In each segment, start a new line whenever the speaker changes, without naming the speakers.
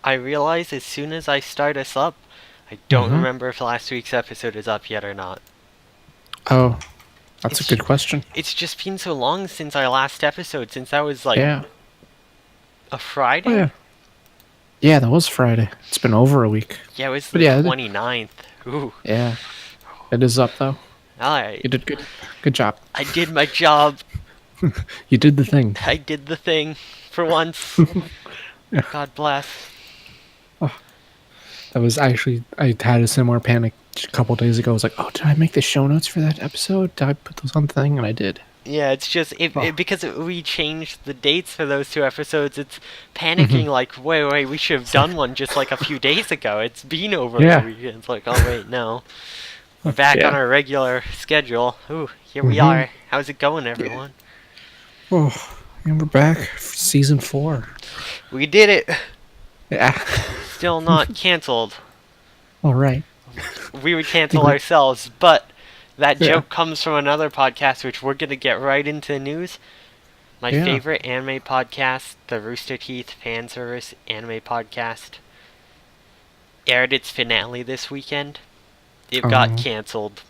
I realize as soon as I start us up, I don't
Mm-hmm.
remember if last week's episode is up yet or not.
Oh, that's a
It's
good question.
it's just been so long since our last episode, since that was like
Yeah.
a
Oh,
Friday?
yeah. Yeah, that was Friday. It's been over a week.
Yeah, it was
But
the
yeah,
29th. Ooh.
yeah, it is up though.
Alright.
You did good. Good job.
I did my job.
You did the thing.
I did the thing. For once.
Yeah.
God bless.
Oh, that was actually, I had a similar panic a couple days ago. I was like, oh, did I make the show notes for that episode? Did I put those on the thing? And I did.
Yeah, it's just
Oh.
because we changed the dates for those two episodes. It's
Mm-hmm.
panicking like, wait, we should have
It's like,
done one just like a few days ago. It's been over a
yeah.
week. It's like, oh wait, no, we're back on
Yeah.
our regular schedule. Ooh, here we
Mm-hmm.
are. How's it going,
Yeah.
everyone?
Oh, and we're back for season 4.
We did it.
Yeah.
Still not canceled.
All right.
We would
I think
cancel
we,
ourselves, but that
yeah.
joke comes from another podcast, which we're gonna get right into the news. My
Yeah.
favorite anime podcast, the Rooster Teeth Fanservice anime podcast, aired its finale this weekend. It got
Oh.
cancelled.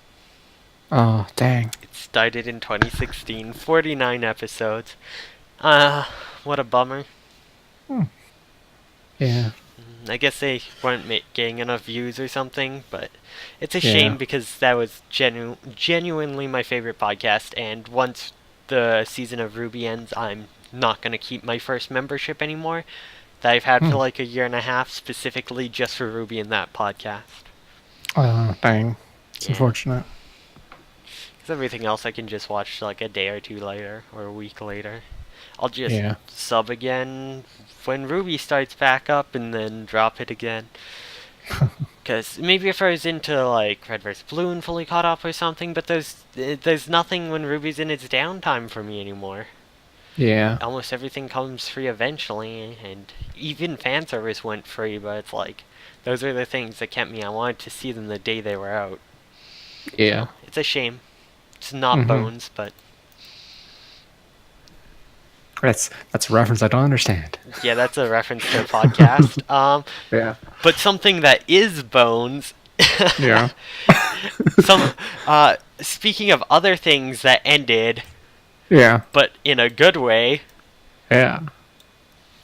Oh, dang.
It started in 2016, 49 episodes. What a bummer.
Hmm. Yeah.
I guess they weren't getting enough views or something, but it's a
Yeah.
shame because that was genuinely my favorite podcast, and once the season of Ruby ends, I'm not going to keep my first membership anymore that I've had for
Hmm.
like a year and a half specifically just for Ruby and that podcast.
Oh, dang. It's
Yeah.
unfortunate.
Because everything else I can just watch like a day or two later or a week later. I'll just
Yeah.
sub again when Ruby starts back up and then drop it again. Because maybe if I was into like Red vs. Blue and fully caught up or something, but there's nothing when Ruby's in its downtime for me anymore.
Yeah.
Almost everything comes free eventually, and even Fanservice went free, but it's like, those are the things that kept me. I wanted to see them the day they were out.
Yeah.
So, it's a shame. It's not
Mm-hmm.
Bones, but
That's a reference I don't understand.
yeah, that's a reference to a podcast.
Yeah.
But something that is Bones.
Yeah.
some speaking of other things that ended,
Yeah.
but in a good way,
Yeah.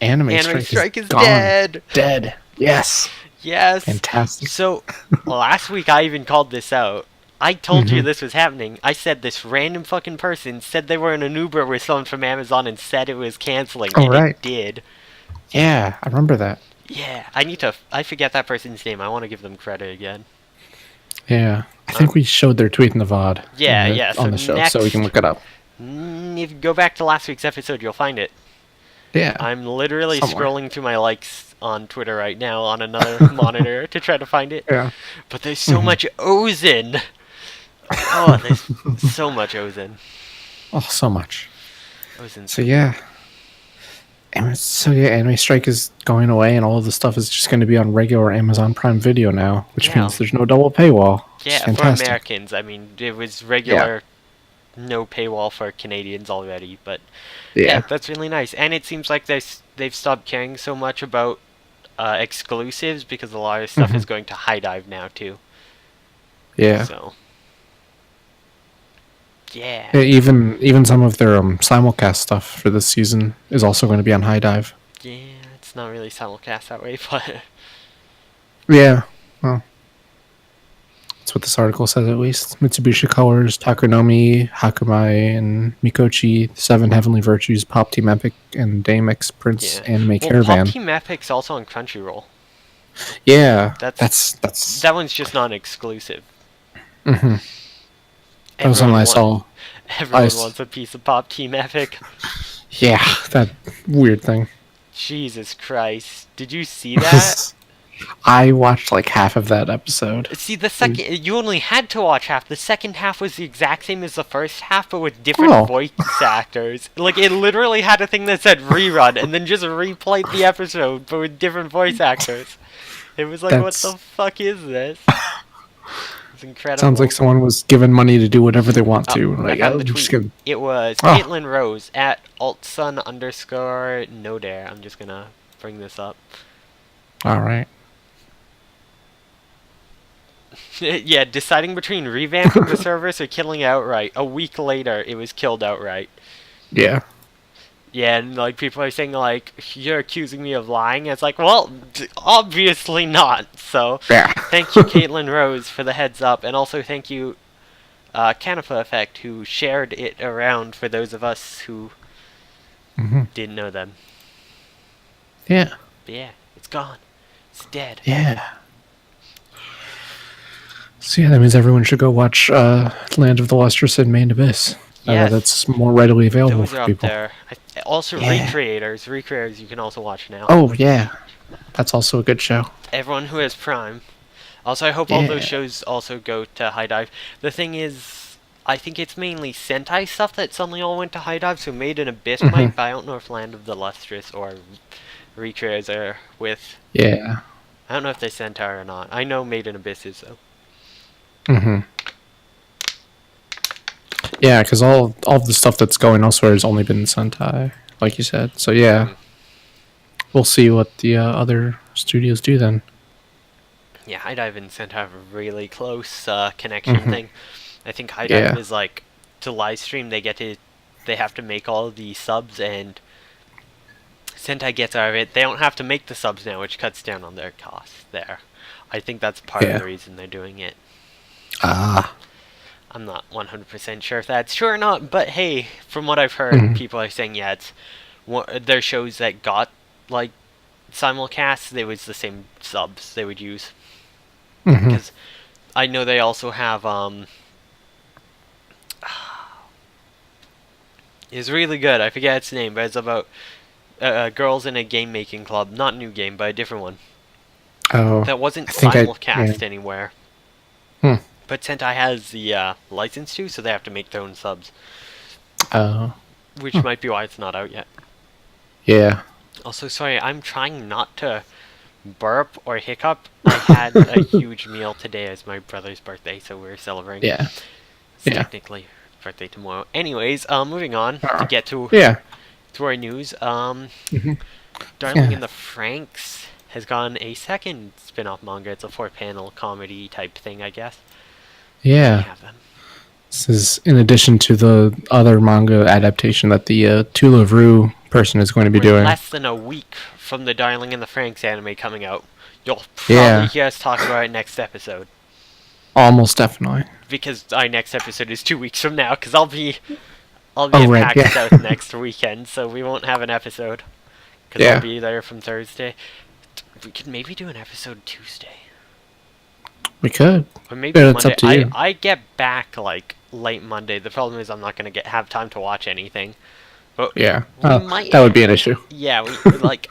Anime,
Anime
Strike,
Strike is
gone.
dead.
Dead. Yes.
Yes.
Fantastic.
So last week I even called this out. I told you
Mhm.
this was happening. I said this random fucking person said they were in an Uber with someone from Amazon and said it was canceling,
Oh,
and
right.
it did.
Yeah, I remember that.
Yeah, I forget that person's name. I want to give them credit again.
Yeah. I think we showed their tweet in the VOD.
Yeah,
in the-
yeah, so
On the show, so we can
next-
look it up.
If you go back to last week's episode, you'll find it.
Yeah.
I'm literally
Somewhere.
scrolling through my likes on Twitter right now on another monitor to try to find it.
Yeah.
But there's so
Mhm.
much Ozen. Oh, there's so much Ozen.
Oh, so much.
Ozen's
So yeah. Anime Strike is going away, and all of the stuff is just going to be on regular Amazon Prime Video now, which
Yeah.
means there's no double paywall. It's
yeah, for
fantastic.
Americans. I mean, it was regular, no paywall for Canadians already, but yeah,
Yeah.
that's really nice. And it seems like they've stopped caring so much about exclusives because a lot of stuff
Mhm.
is going to High Dive now too.
Yeah.
So yeah.
Yeah, even some of their simulcast stuff for this season is also going to be on High Dive.
Yeah, it's not really simulcast that way, but
Yeah. Well, that's what this article says at least. Mitsubishi Colors, Takunomi, Hakumai, and Mikochi, the Seven Heavenly Virtues, Pop Team Epic, and Dame X Prince
yeah.
Anime
Well,
Caravan.
Pop Team Epic's also on Crunchyroll.
Yeah,
That's-
that's.
That one's just not exclusive.
Mhm. That was one I saw.
Everyone
I s-
wants a piece of Pop Team Epic.
Yeah, that weird thing.
Jesus Christ. Did you see that?
I watched like half of that episode.
See, the second... You only had to watch half. The second half was the exact same as the first half, but with different
Oh.
voice actors. Like, it literally had a thing that said rerun, and then just replayed the episode, but with different voice actors. It was like,
That's-
what the fuck is this? It's incredible.
Sounds like someone was given money to do whatever they want to.
I
Like,
found the
I'm just
tweet.
gonna.
It was
Oh.
Caitlin Rose at altsun_nodare. I'm just gonna bring this up.
All right.
Yeah, deciding between revamping the service or killing it outright. A week later, it was killed outright.
Yeah.
Yeah, and like people are saying like you're accusing me of lying. It's like, well, obviously not. So,
Yeah.
thank you, Caitlin Rose, for the heads up, and also thank you, Canifa Effect, who shared it around for those of us who didn't know them.
Yeah.
But yeah, it's gone. It's dead.
Yeah. So yeah, that means everyone should go watch Land of the Lustrous and Main Abyss.
Yes.
That's more readily available
Those
for
are up
people.
there. Also,
Yeah.
Recreators you can also watch now.
Oh yeah, that's also a good show.
Everyone who has Prime. Also, I hope all those shows also go to High Dive. The thing is, I think it's mainly Sentai stuff that suddenly all went to High Dive, so Made in Abyss might, but I don't know if Land of the Lustrous or Recreators are with...
Yeah.
I don't know if they're Sentai or not. I know Made in Abyss is, though.
Yeah, because all the stuff that's going elsewhere has only been Sentai, like you said. So yeah, we'll see what the other studios do then.
Yeah, High Dive and Sentai have a really close connection thing. I think High Dive
Yeah.
is like, to live stream, they have to make all the subs, and Sentai gets out of it. They don't have to make the subs now, which cuts down on their costs there. I think that's part of the reason they're doing it.
Ah.
I'm not 100% sure if that's true or not, but hey, from what I've heard, people are saying, yeah, it's their shows that got, like, simulcasts, it was the same subs they would use. Because I know they also have, it's really good, I forget its name, but it's about girls in a game-making club, not New Game, but a different one.
Oh.
That wasn't simulcast anywhere. But Sentai has the license to, so they have to make their own subs.
Oh.
Which might be why it's not out yet.
Yeah.
Also, sorry, I'm trying not to burp or hiccup. I had a huge meal today as my brother's birthday, so we're celebrating.
Yeah.
It's technically birthday tomorrow. Anyways, moving on to get to our news. Darling in the Franxx has gotten a second spin-off manga. It's a 4-panel comedy type thing, I guess.
Yeah. This is in addition to the other manga adaptation that the Tula Vru person is going to be doing.
Less than a week from the Darling in the Franxx anime coming out. You'll probably hear us talk about it next episode.
Almost definitely.
Because our next episode is 2 weeks from now, because I'll be in PAX South next weekend, so we won't have an episode. Because I'll be there from Thursday. We could maybe do an episode Tuesday.
We could.
Or maybe
Monday.
It's up
to you.
I get back like late Monday. The problem is I'm not going to have time to watch anything. But
that would be an issue.
Yeah, we like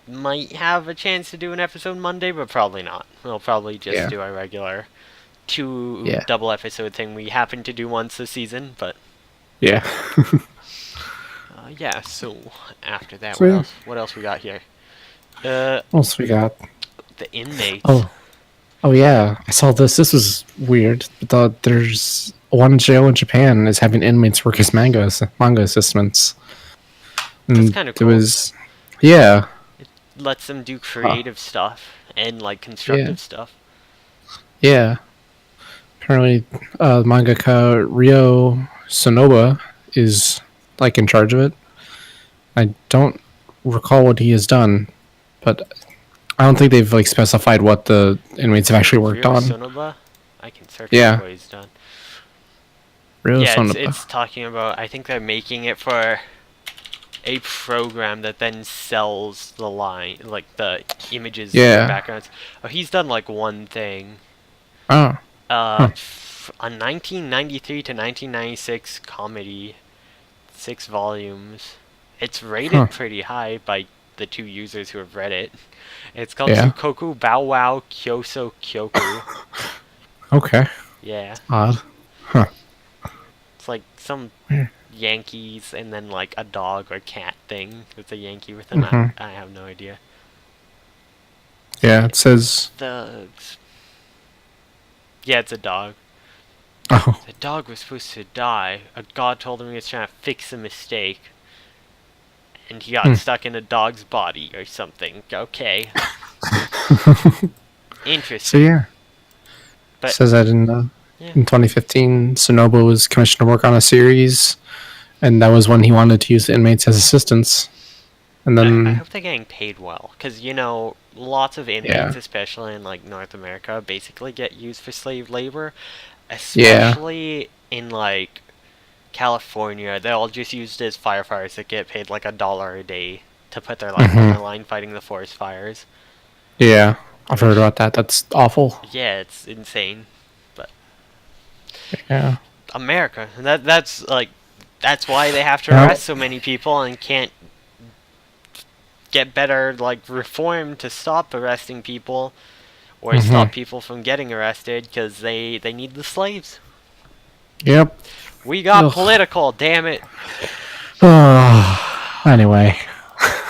might have a chance to do an episode Monday, but probably not. We'll probably just do our regular 2 double episode thing we happen to do once a season, but
yeah.
So after that,
So,
what else we got here?
What else we got?
The Inmates.
Oh yeah, I saw this. This was weird. But there's one jail in Japan is having inmates work as manga assistants.
That's kind of cool.
It
lets them do creative stuff and like constructive stuff.
Yeah. Apparently, mangaka Ryo Sonoba is like in charge of it. I don't recall what he has done, but I don't think they've like specified what the inmates have actually worked on.
Sonoba? I can search what he's done.
Sonoba.
It's talking about, I think they're making it for a program that then sells the line, like the images and backgrounds. Oh, he's done like one thing.
Oh.
A 1993 to 1996 comedy, 6 volumes. It's rated pretty high by the 2 users who have read it. It's called Tsukoku Bow Wow Kyoso Kyoku.
Okay.
Yeah.
Odd. Huh.
It's like some Yankees and then like a dog or cat thing. It's a Yankee with an eye. I have no idea.
Yeah, it says...
Yeah, it's a dog.
Oh.
The dog was supposed to die. A god told him he was trying to fix a mistake. and he got stuck in a dog's body or something. Okay.
So
Interesting.
yeah,
But
says that
yeah.
in 2015, Sonobu was commissioned to work on a series, and that was when he wanted to use the inmates as assistants. And
I
then
hope they're getting paid well, because, you know, lots of inmates, especially in, like, North America, basically get used for slave labor, especially in, like, California. They're all just used as firefighters that get paid, like, $1 a day to put their life on the line fighting the forest fires.
yeah, I've heard about that. That's awful.
Yeah, it's insane. But
Yeah.
America, that's why they have to arrest so many people and can't get better, like, reform to stop arresting people or stop people from getting arrested, because they need the slaves.
Yep.
We got political, damn it.
Anyway.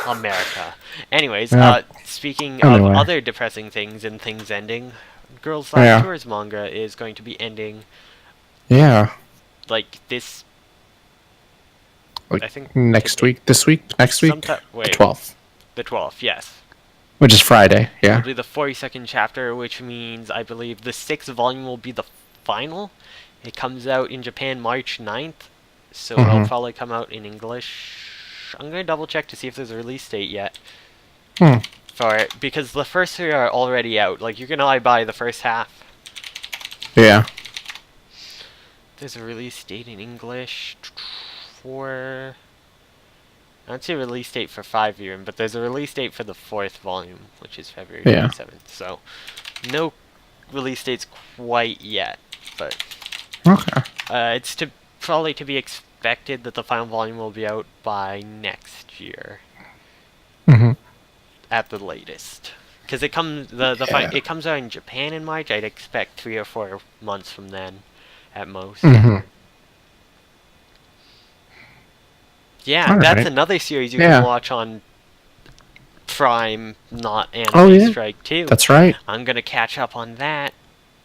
America. Anyways, speaking
Anyway.
of other depressing things and things ending, Girls Last Tours manga is going to be ending.
Yeah.
Like this.
Like
I think
next week. This week. Next week.
Wait,
the 12th.
The 12th, yes.
Which is Friday. Yeah.
It'll be the 42nd chapter, which means I believe the 6th volume will be the final. It comes out in Japan March 9th, so it'll probably come out in English. I'm going to double check to see if there's a release date yet for it, because the first three are already out. Like, you can only buy the first half.
Yeah.
There's a release date in English for... I don't see a release date for 5 even, but there's a release date for the 4th volume, which is February 27th. So, no release dates quite yet, but...
Okay.
It's probably to be expected that the final volume will be out by next year. At the latest. Because it comes it comes out in Japan in March. I'd expect 3 or 4 months from then, at most. Yeah, that's another series you can watch on Prime, not Anime Strike 2.
That's right.
I'm gonna catch up on that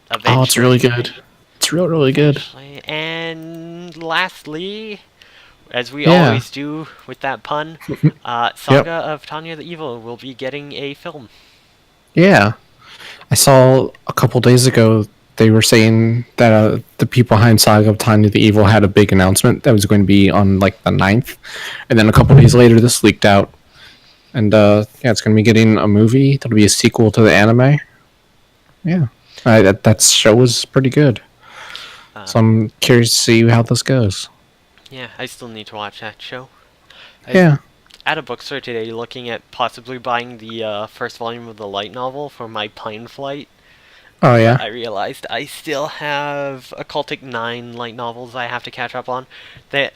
eventually.
Oh, it's really good. It's really good.
And lastly, as we always do with that pun, Saga of Tanya the Evil will be getting a film.
Yeah. I saw a couple days ago they were saying that the people behind Saga of Tanya the Evil had a big announcement that was going to be on like the 9th. And then a couple days later this leaked out. And it's going to be getting a movie. That'll be a sequel to the anime. Yeah. That show was pretty good. So I'm curious to see how this goes.
Yeah, I still need to watch that show.
At
a bookstore today looking at possibly buying the first volume of the light novel for my Pine Flight.
Oh, yeah?
I realized I still have Occultic 9 light novels I have to catch up on. They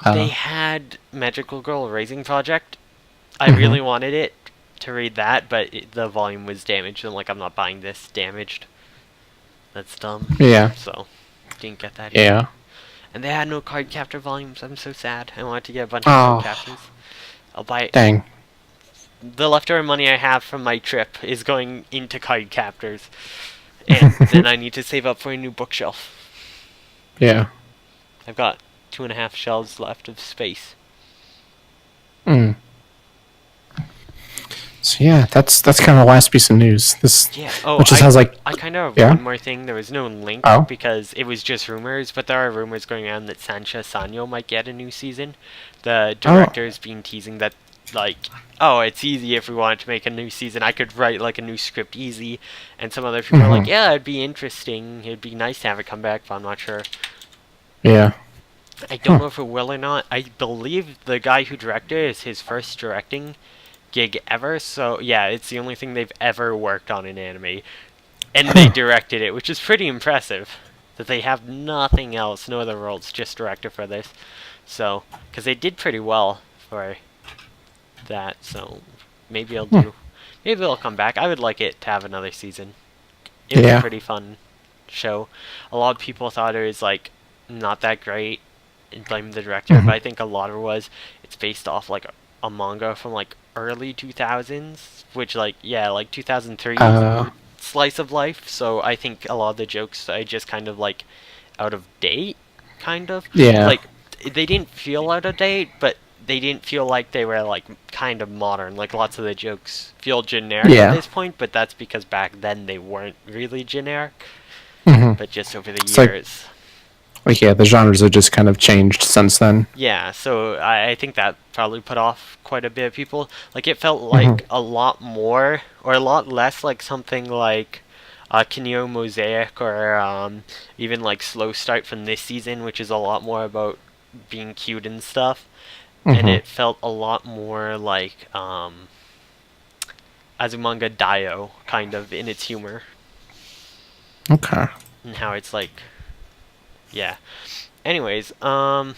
had Magical Girl Raising Project. I really wanted it to read that, but the volume was damaged. I'm like, I'm not buying this damaged. That's dumb.
Yeah.
So, didn't get that
either.
Yeah. And they had no card captor volumes. I'm so sad. I wanted to get a bunch of card captors. I'll buy it.
Dang.
The leftover money I have from my trip is going into card captors. And then I need to save up for a new bookshelf.
Yeah.
I've got 2.5 shelves left of space.
So yeah, that's kind of the last piece of news.
I kind of have one more thing. There was no link because it was just rumors, but there are rumors going around that Sanyou might get a new season. The director's been teasing that, like, it's easy if we wanted to make a new season. I could write like a new script easy, and some other people are like, yeah, it'd be interesting. It'd be nice to have it come back, but I'm not sure.
Yeah.
I don't know if it will or not. I believe the guy who directed it is his first directing gig ever, so yeah, it's the only thing they've ever worked on in anime, and they directed it, which is pretty impressive. That they have nothing else, no other roles, just director for this. So, because they did pretty well for that, so maybe maybe they'll come back. I would like it to have another season. It was a pretty fun show. A lot of people thought it was like not that great and blamed the director, but I think a lot of it was it's based off like a manga from like early 2000s, which like 2003 slice of life, so I think a lot of the jokes are just kind of like out of date, kind of.
Yeah.
Like they didn't feel out of date, but they didn't feel like they were like kind of modern. Like lots of the jokes feel generic at
Yeah.
this point, but that's because back then they weren't really generic.
Hmm.
But just over the
It's like-
years.
Yeah, the genres have just kind of changed since then.
Yeah, so I think that probably put off quite a bit of people. Like, it felt like a lot more, or a lot less like something like Kinyo Mosaic, or even like Slow Start from this season, which is a lot more about being cute and stuff. And it felt a lot more like Azumanga Daioh, kind of, in its humor.
Okay.
And how it's like... Yeah. Anyways, so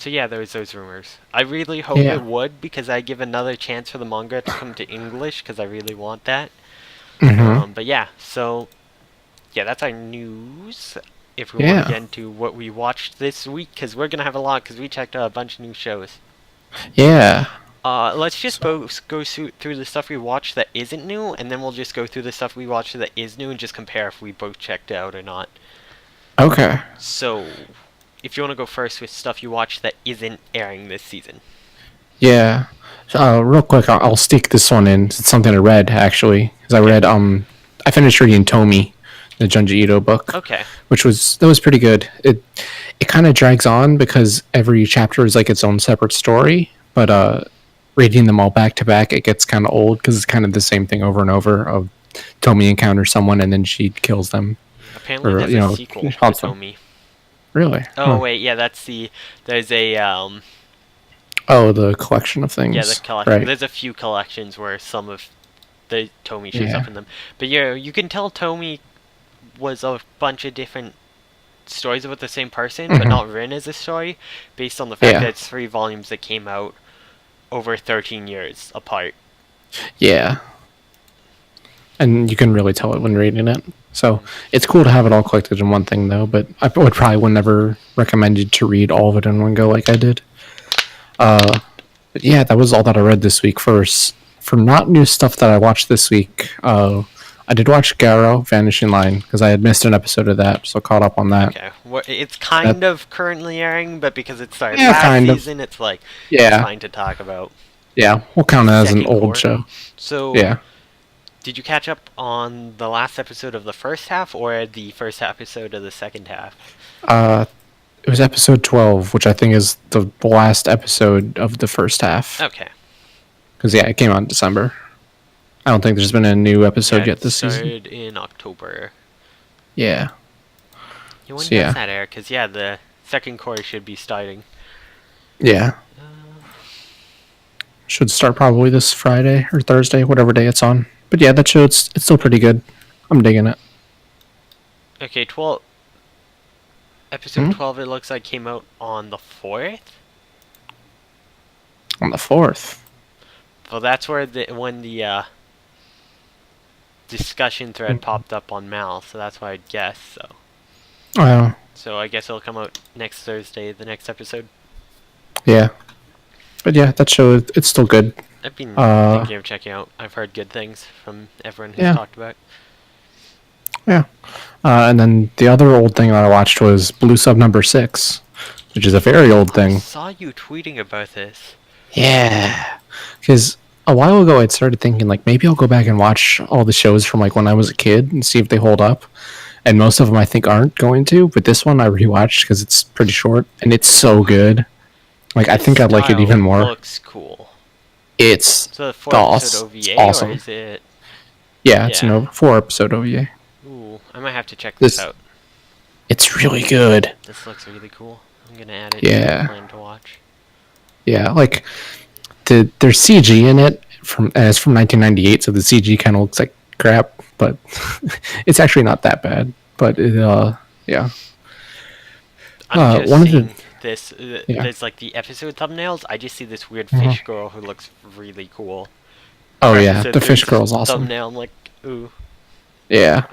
yeah, there's those rumors. I really hope
Yeah.
it would, because I give another chance for the manga to come to English, because I really want that. But yeah, so yeah, that's our news. If we want to get into what we watched this week, because we're gonna have a lot, because we checked out a bunch of new shows.
Yeah.
Let's just go through the stuff we watched that isn't new, and then we'll just go through the stuff we watched that is new, and just compare if we both checked out or not.
Okay.
So, if you want to go first with stuff you watched that isn't airing this season.
Yeah. Real quick, I'll stick this one in. It's something I read, actually. Because I read, I finished reading Tomi, the Junji Ito book.
Okay.
That was pretty good. It kind of drags on because every chapter is like its own separate story. But reading them all back to back, it gets kind of old because it's kind of the same thing over and over of Tomi encounters someone and then she kills them.
Apparently there's a sequel to Tomi.
Really?
Oh, wait, yeah, there's a,
Oh, the collection of things.
yeah, the collection.
Right.
There's a few collections where some of the Tomi shows up in them. But yeah, you can tell Tomi was a bunch of different stories about the same person, but not written as a story, based on the fact that it's 3 volumes that came out over 13 years apart.
Yeah. And you can really tell it when reading it. So it's cool to have it all collected in one thing, though. But I would never recommend you to read all of it in one go like I did. But yeah, that was all that I read this week. For not new stuff that I watched this week, I did watch Garo Vanishing Line because I had missed an episode of that, so caught up on that.
Okay, well, it's kind of currently airing, but because it started
kind
last
of.
season, it's like
Yeah.
fine to talk about.
Yeah, we'll count it as an
Second
old
quarter.
show.
So,
Yeah.
did you catch up on the last episode of the first half, or the first episode of the second half?
It was episode 12, which I think is the last episode of the first half.
Okay.
Because, yeah, it came out in December. I don't think there's been a new episode yet this season.
It started in October.
Yeah.
When does
yeah.
that air? Because, yeah, the second quarter should be starting.
Yeah. Should start probably this Friday or Thursday, whatever day it's on. But yeah, that show, it's still pretty good. I'm digging it.
Okay, 12... Episode 12, it looks like, came out on the 4th?
On the 4th?
Well, that's where when the discussion thread popped up on Mal, so that's why I'd guess, so.
Oh,
So I guess it'll come out next Thursday, the next episode.
yeah. But yeah, that show, it's still good.
I've been thinking of checking out. I've heard good things from everyone who's talked about.
Yeah. And then the other old thing that I watched was Blue Sub number 6, which is a very old thing.
I saw you tweeting about this.
Yeah. Because a while ago I'd started thinking, like, maybe I'll go back and watch all the shows from, like, when I was a kid and see if they hold up. And most of them I think aren't going to, but this one I rewatched because it's pretty short, and it's so good. Like, I think I'd like it even more.
It looks cool.
It's
So the 4-episode OVA,
awesome.
or is it...
Yeah, it's an 4-episode OVA.
Ooh, I might have to check this out.
It's really good.
This looks really cool. I'm gonna add it to my plan to watch.
Yeah, like, there's CG in it, and it's from 1998, so the CG kind of looks like crap, but it's actually not that bad. But, yeah.
I'm just
one of
seeing
the...
this, there's like the episode thumbnails, I just see this weird fish girl who looks really cool.
Oh yeah, the fish girl's awesome.
Thumbnail, I'm like, ooh.
Yeah.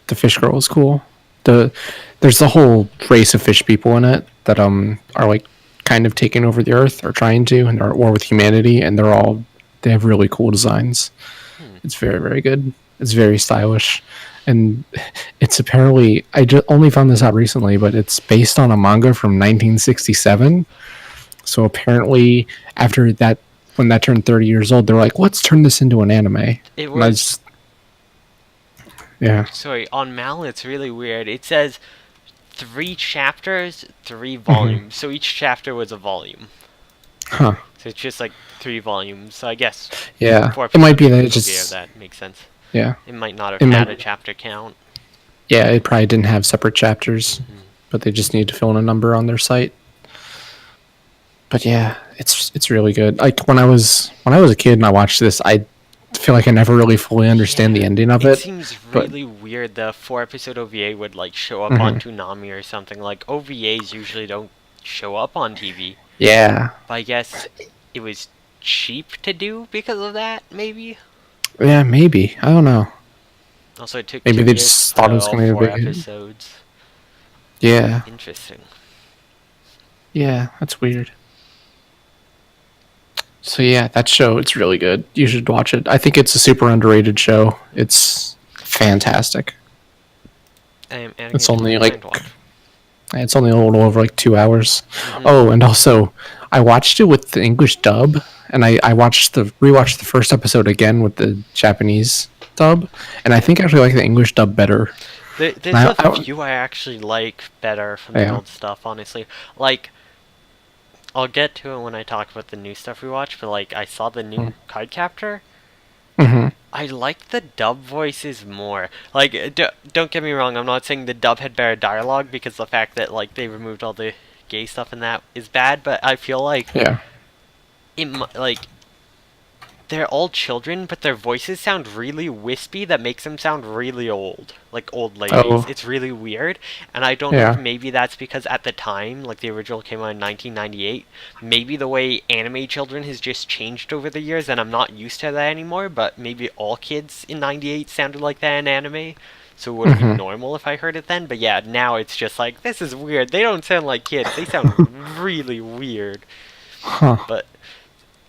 The fish girl is cool. There's the whole race of fish people in it that are like kind of taking over the earth, or trying to, and they're at war with humanity, and they have really cool designs. It's very, very good. It's very stylish. And it's apparently, I only found this out recently, but it's based on a manga from 1967. So apparently, after that, when that turned 30 years old, they're like, let's turn this into an anime.
It
And I
was.
just, yeah.
Sorry, on Mal, it's really weird. It says 3 chapters, 3
Mm-hmm.
volumes. So each chapter was a volume.
Huh.
So it's just like 3 volumes. So I guess
Yeah.
4
It might be
episodes
that it
would
just,
that makes sense.
yeah.
It might not have
It
had
might-
a chapter count.
Yeah, it probably didn't have separate chapters,
Mm-hmm.
but they just need to fill in a number on their site. But yeah, it's really good. Like when I was a kid and I watched this, I feel like I never really fully understand the ending of
It
it.
seems
but-
really weird. The 4-episode OVA would like show up
Mhm.
on Toonami or something. Like OVAs usually don't show up on TV.
Yeah.
But I guess it was cheap to do because of that. Maybe.
Yeah, maybe. I don't know.
Also, it took
Maybe
2
they
years
just
to
thought
put
it was
all
gonna be a
4
big hit.
episodes.
Yeah.
Interesting.
Yeah, that's weird. So yeah, that show, it's really good. You should watch it. I think it's a super underrated show. It's fantastic.
I am adding
It's
it to
only,
my
like,
mind watch.
It's only a little over like 2 hours.
Mhm.
Oh, and also I watched it with the English dub, and I rewatched the first episode again with the Japanese dub, and I think I actually like the English dub better.
There's
I-
a
I-
few I actually like better from the
Yeah.
old stuff, honestly. Like, I'll get to it when I talk about the new stuff we watched, but like, I saw the new Card Captor.
Mm-hmm.
I like the dub voices more. Like, don't get me wrong, I'm not saying the dub had better dialogue, because the fact that, like, they removed all the gay stuff in that is bad, but I feel like,
Yeah.
like, they're all children, but their voices sound really wispy that makes them sound really old. Like old ladies.
Oh.
It's really weird. And I don't know
Yeah.
if maybe that's because at the time, like the original came out in 1998, maybe the way anime children has just changed over the years and I'm not used to that anymore, but maybe all kids in 98 sounded like that in anime. So it would be
Mhm.
normal if I heard it then. But yeah, now it's just like, this is weird. They don't sound like kids. They sound really weird.
Huh.
But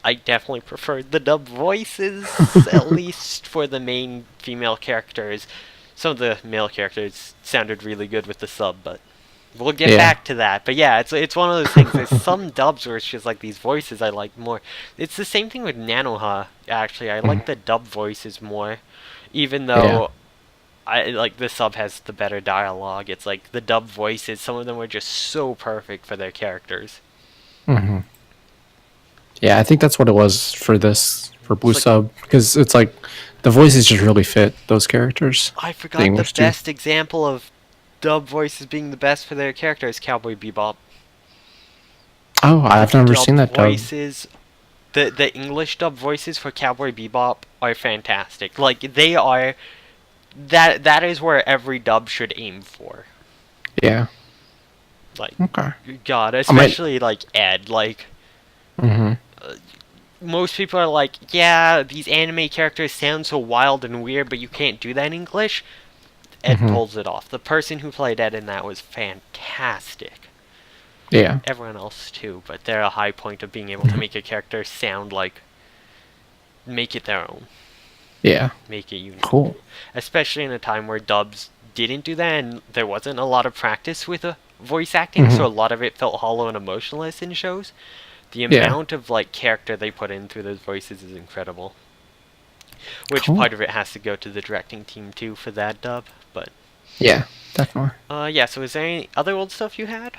I definitely preferred the dub voices, at least for the main female characters. Some of the male characters sounded really good with the sub, but we'll get
Yeah.
back to that. But yeah, it's one of those things. There's some dubs where it's just like these voices I like more. It's the same thing with Nanoha, actually. I like the dub voices more, even though I like the sub has the better dialogue. It's like the dub voices, some of them were just so perfect for their characters.
Mm-hmm. Yeah, I think that's what it was for Blue
like-
Sub, because it's like the voices just really fit those characters.
I forgot
The
the
English too.
best example of dub voices being the best for their character is Cowboy Bebop.
Oh, I've never
Dub
seen that dub.
voices, the English dub voices for Cowboy Bebop are fantastic. Like they are, that is where every dub should aim for.
Yeah.
Like
Okay.
God, especially like Ed. Like
Mm-hmm.
most people are like, yeah, these anime characters sound so wild and weird, but you can't do that in English. Ed
Mhm.
pulls it off. The person who played Ed in that was fantastic.
Yeah.
Everyone else too, but they're a high point of being able to make a character sound like, make it their own,
Yeah.
make it unique.
Cool.
Especially in a time where dubs didn't do that, and there wasn't a lot of practice with voice acting, so a lot of it felt hollow and emotionless in shows. The
Yeah.
amount of like character they put in through those voices is incredible. Which
Cool.
part of it has to go to the directing team too for that dub, but
Yeah, definitely.
yeah. So is there any other old stuff you had?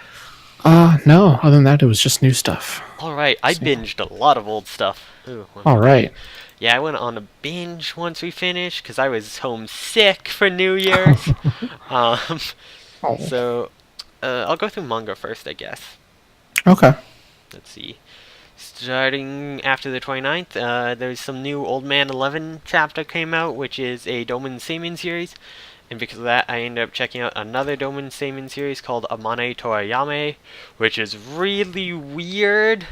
No, other than that, it was just new stuff.
All right, I binged a lot of old stuff. Ooh,
All right.
Yeah, I went on a binge once we finished because I was homesick for New Year's. um,
Oh.
so I'll go through manga first, I guess.
Okay.
Let's see. Starting after the 29th, there's some new Old Man 11 chapter came out, which is a Doman Seinen series. And because of that, I ended up checking out another Doman Seinen series called Amane Torayame, which is really weird.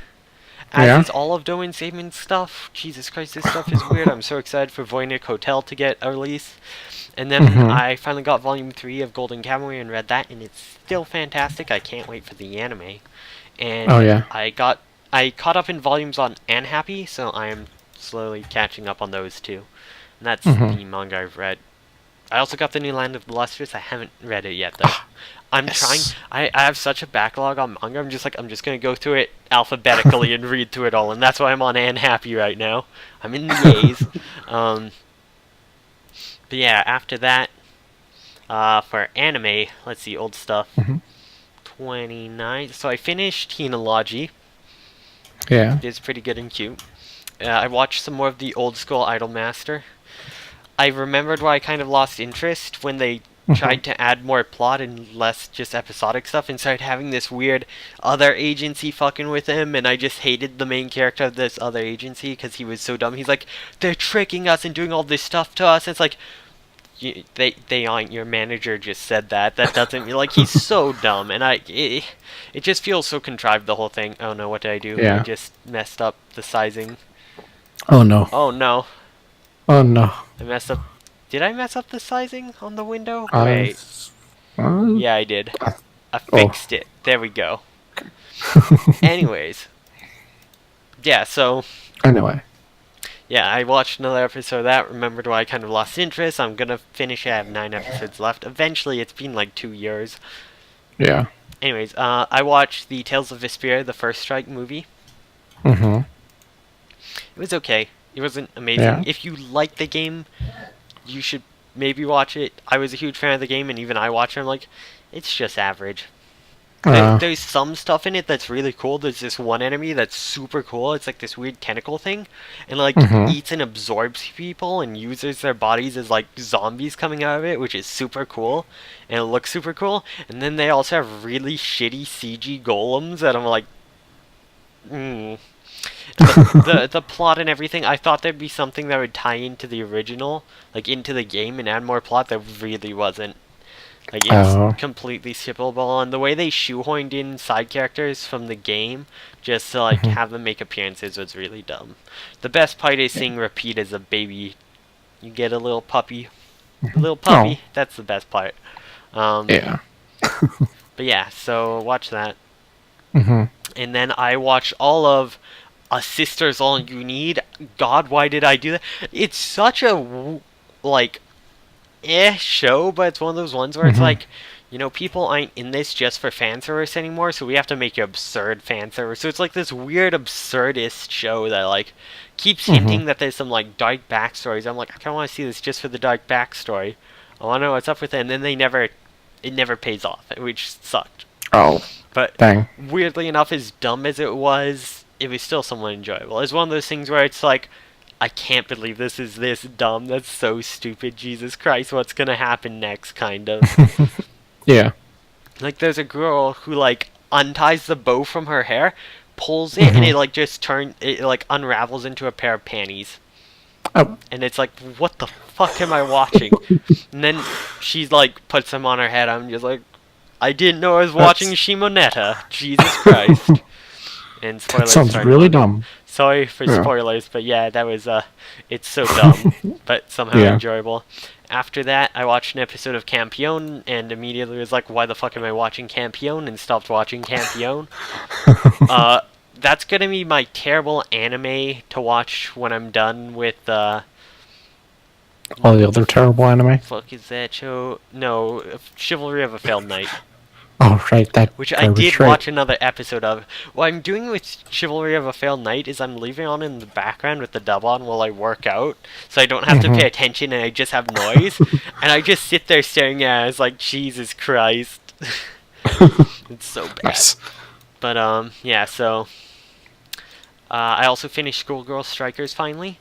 As
Yeah?
is all of Doman Seinen stuff. Jesus Christ, this stuff is weird. I'm so excited for Voynich Hotel to get a release. And then
Mhm.
I finally got Volume 3 of Golden Kamuy and read that, and it's still fantastic. I can't wait for the anime. And
Oh, yeah.
I caught up in volumes on Unhappy, so I am slowly catching up on those too. And that's
Mhm.
the manga I've read I also got the new Land of the Lustrous. I haven't read it yet, though. I'm trying. I have such a backlog on manga. I'm just going to go through it alphabetically and read through it all. And that's why I'm on Anne Happy right now. I'm in the A's. But yeah, after that, for anime, let's see, old stuff. 29. So I finished Hinology.
Yeah.
It's pretty good and cute. I watched some more of the old school Idolmaster. I remembered why I kind of lost interest when they tried to add more plot and less just episodic stuff and started having this weird other agency fucking with him, and I just hated the main character of this other agency because he was so dumb. He's like, they're tricking us and doing all this stuff to us. And it's like, they aren't. Your manager just said that. That doesn't mean, like, he's so dumb, and it just feels so contrived, the whole thing. Oh no, what did I do?
Yeah.
I just messed up the sizing.
Oh no.
Oh no.
Oh no.
I messed up. Did I mess up the sizing on the window? Wait. Yeah, I did. I fixed it. There we go. Anyways. Yeah, so...
Anyway.
Yeah, I watched another episode of that, remembered why I kind of lost interest. I'm gonna finish it. I have 9 episodes left. Eventually, it's been like 2 years.
Yeah.
Anyways, I watched the Tales of Vesperia, the First Strike movie.
Mm-hmm.
It was okay. It wasn't amazing.
Yeah.
If you like the game, you should maybe watch it. I was a huge fan of the game, and even I watched it. I'm like, it's just average. There's some stuff in it that's really cool. There's this one enemy that's super cool. It's like this weird tentacle thing, and like eats and absorbs people and uses their bodies as like zombies coming out of it, which is super cool, and it looks super cool. And then they also have really shitty CG golems that I'm like, The plot and everything, I thought there'd be something that would tie into the original, like into the game and add more plot. There really wasn't. Like, it's completely skippable, and the way they shoehorned in side characters from the game just to like have them make appearances was really dumb. The best part is seeing Repeat as a baby. You get a little puppy. A little puppy. That's the best part.
Yeah.
But yeah, so watch that. And then I watched all of A Sister's All You Need. God, why did I do that? It's such a, like, show, but it's one of those ones where it's like, you know, people aren't in this just for fanservice anymore, so we have to make absurd fanservice. So it's like this weird absurdist show that, like, keeps hinting that there's some, like, dark backstories. I'm like, I kind of want to see this just for the dark backstory. I want to know what's up with it, and then it never pays off, which sucked.
Oh.
But
dang.
Weirdly enough, as dumb as it was still somewhat enjoyable. It's one of those things where it's like, I can't believe this is this dumb. That's so stupid. Jesus Christ, what's gonna happen next, kind of.
Yeah.
Like, there's a girl who, like, unties the bow from her hair, pulls it, and it, like, it, like, unravels into a pair of panties.
Oh.
And it's like, what the fuck am I watching? And then she's like, puts them on her head. I'm just like, I didn't know I was watching Shimonetta. Jesus Christ. And spoilers.
That sounds really dumb.
Sorry for spoilers, but yeah, that was, it's so dumb, but somehow enjoyable. After that, I watched an episode of Campione, and immediately was like, why the fuck am I watching Campione? And stopped watching Campione. That's gonna be my terrible anime to watch when I'm done with,
all the other terrible anime?
Fuck is that show? No, Chivalry of a Failed Knight.
Oh, right, that.
Which I did watch another episode of. What I'm doing with Chivalry of a Failed Knight is I'm leaving on in the background with the dub on while I work out, so I don't have to pay attention and I just have noise, and I just sit there staring at it. It's like, Jesus Christ. It's so bad.
Nice.
But, yeah, so... I also finished Schoolgirl Strikers finally.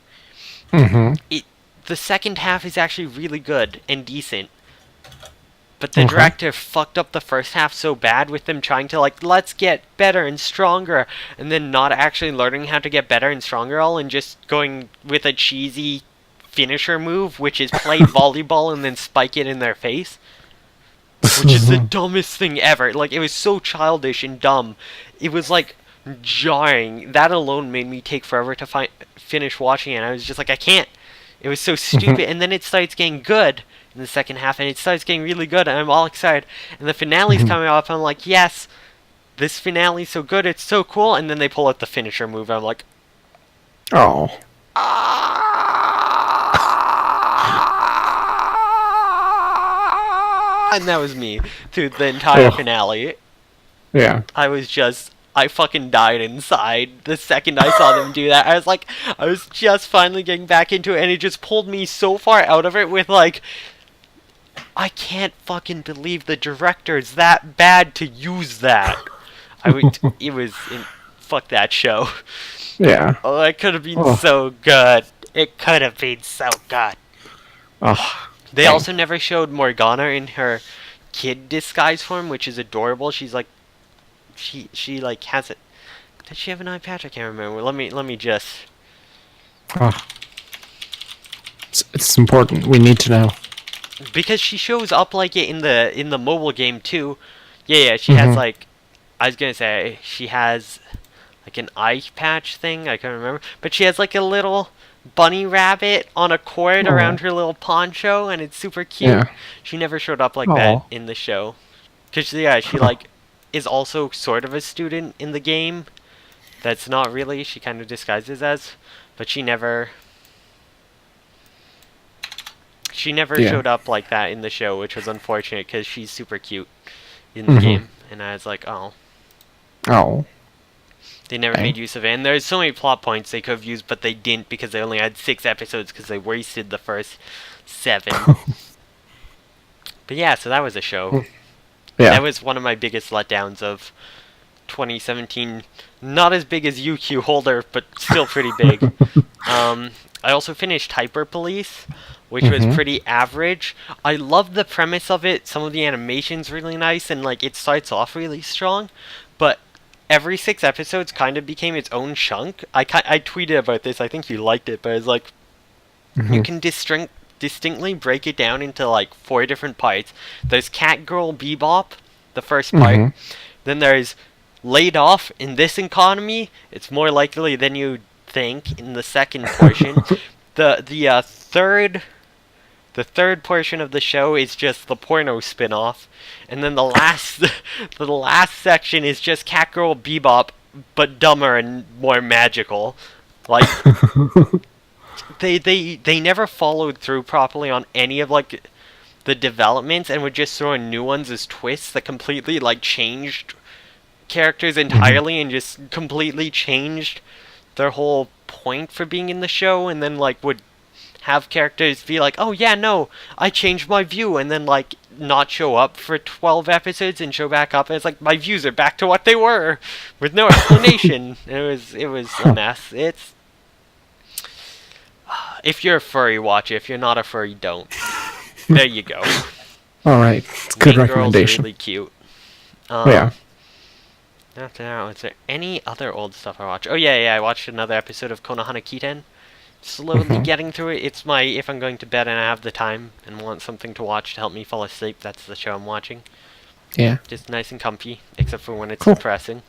The second half is actually really good and decent. But the director fucked up the first half so bad with them trying to, like, let's get better and stronger, and then not actually learning how to get better and stronger all, and just going with a cheesy finisher move, which is play volleyball and then spike it in their face. Which is the dumbest thing ever. Like, it was so childish and dumb. It was, like, jarring. That alone made me take forever to finish watching it. I was just like, I can't. It was so stupid. And then it starts getting good in the second half, and it starts getting really good, and I'm all excited. And the finale's coming up, and I'm like, yes, this finale's so good, it's so cool. And then they pull out the finisher move, and I'm like,
oh.
And that was me through the entire
Oh.
finale.
Yeah.
I fucking died inside the second I saw them do that. I was just finally getting back into it, and it just pulled me so far out of it with, like, I can't fucking believe the director's that bad to use that. Fuck that show.
Yeah.
Oh, it could have been so good. It could have been so good.
Oh.
They also never showed Morgana in her kid disguise form, which is adorable. She's like, she like has it. Does she have an eye patch? I can't remember. Let me just.
Oh. It's important. We need to know.
Because she shows up like it in the mobile game too. Yeah, she has like, I was gonna say she has like an eye patch thing. I can't remember, but she has like a little bunny rabbit on a cord around her little poncho, and it's super cute.
Yeah.
She never showed up like that in the show. Cause she like is also sort of a student in the game. That's not really. She kind of disguises as, but she never showed up like that in the show, which was unfortunate because she's super cute in the game. And I was like, oh. They never made use of it. And there's so many plot points they could have used, but they didn't because they only had 6 episodes because they wasted the first 7. But yeah, so that was a show.
Yeah.
That was one of my biggest letdowns of 2017. Not as big as UQ Holder, but still pretty big. I also finished Hyper Police, which was pretty average. I love the premise of it. Some of the animation's really nice, and like it starts off really strong, but every 6 episodes kind of became its own chunk. I tweeted about this. I think you liked it, but it's like you can distinctly break it down into like 4 different parts. There's Catgirl Bebop, the first part. Then there's Laid Off in this economy. It's more likely than you think in the second portion. The third portion of the show is just the porno spin-off, and then the last section is just Catgirl Bebop, but dumber and more magical. Like they never followed through properly on any of like the developments, and would just throw in new ones as twists that completely like changed characters entirely and just completely changed their whole point for being in the show, and then like would have characters be like, oh yeah, no, I changed my view, and then like not show up for 12 episodes and show back up, and it's like my views are back to what they were with no explanation. It was a mess. It's if you're a furry, watch it. If you're not a furry, don't. There you go.
All right, it's a good recommendation.
Girl's really cute.
Yeah.
After that, was there any other old stuff I watched? Oh yeah, I watched another episode of Konohana Kiten. Slowly getting through it. It's my, if I'm going to bed and I have the time and want something to watch to help me fall asleep, that's the show I'm watching.
Yeah.
Just nice and comfy, except for when it's depressing.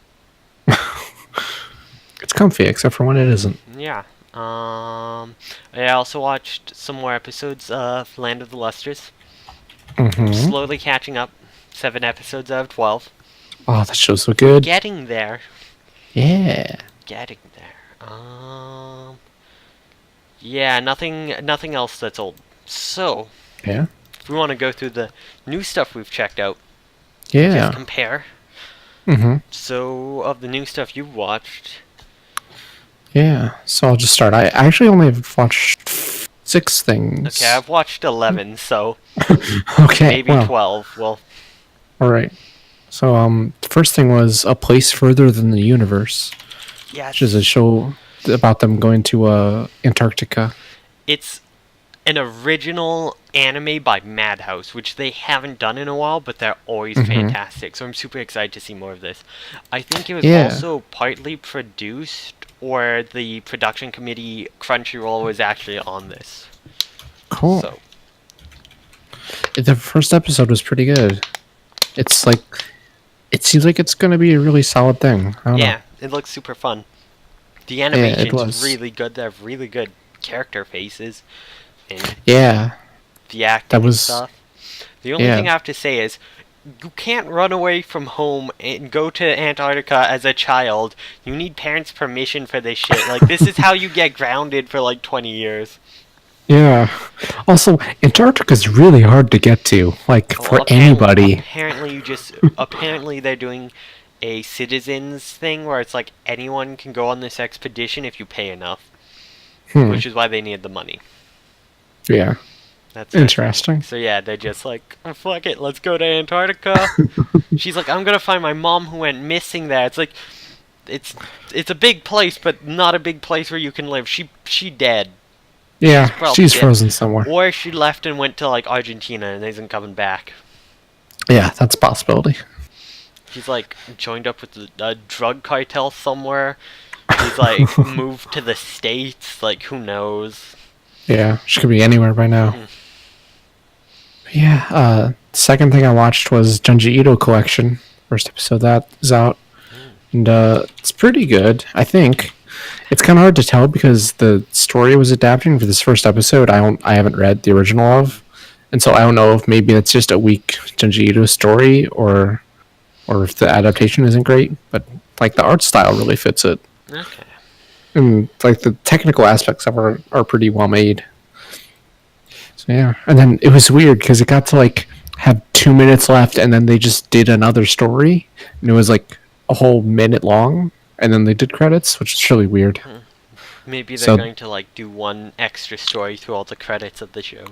It's comfy, except for when it isn't.
Yeah. I also watched some more episodes of Land of the Lustrous. Slowly catching up. 7 episodes out of 12.
Oh, that show's so good.
Getting there.
Yeah.
Getting there. Yeah, nothing else that's old. So,
Yeah.
if we want to go through the new stuff we've checked out,
Yeah.
just compare. So, of the new stuff you've watched,
Yeah. So I'll just start. I actually only have watched 6 things.
okay, I've watched 11, so
Okay.
maybe
well,
12. Well,
all right. So the first thing was A Place Further Than the Universe,
yes,
which is a show about them going to Antarctica.
it's an original anime by Madhouse, which they haven't done in a while, but they're always fantastic. So I'm super excited to see more of this. I think it was also partly produced, or the production committee Crunchyroll was actually on this.
Cool.
So
The first episode was pretty good. It's like, it seems like it's going to be a really solid thing. I don't know.
it looks super fun. The animation's
was.
really good. They have really good character faces. And
Yeah.
the acting
That
and
was-
stuff. The only thing I have to say is, you can't run away from home and go to Antarctica as a child. You need parents' permission for this shit. Like, this is how you get grounded for like 20 years.
Yeah. Also, Antarctica's really hard to get to, like,
Well,
for anybody.
Apparently they're doing a citizens thing where it's like anyone can go on this expedition if you pay enough, which is why they need the money.
Yeah.
That's
interesting.
So yeah, they're just like, oh, fuck it, let's go to Antarctica. She's like, I'm gonna find my mom who went missing there. It's like, it's a big place, but not a big place where you can live. She dead.
Yeah, she's frozen somewhere.
Or she left and went to like Argentina and isn't coming back.
Yeah, that's a possibility.
She's like joined up with a drug cartel somewhere. She's like moved to the States. Like, who knows?
Yeah, she could be anywhere by now. Yeah, second thing I watched was Junji Ito Collection. First episode that is out. And it's pretty good, I think. It's kind of hard to tell because the story was adapting for this first episode. I haven't read the original of, and so I don't know if maybe it's just a weak Junji Ito story or if the adaptation isn't great. But like the art style really fits it.
Okay.
And like the technical aspects of it are pretty well made. So yeah, and then it was weird because it got to like have 2 minutes left, and then they just did another story, and it was like a whole minute long, and then they did credits, which is really weird.
Maybe they're going to like do one extra story through all the credits of the show.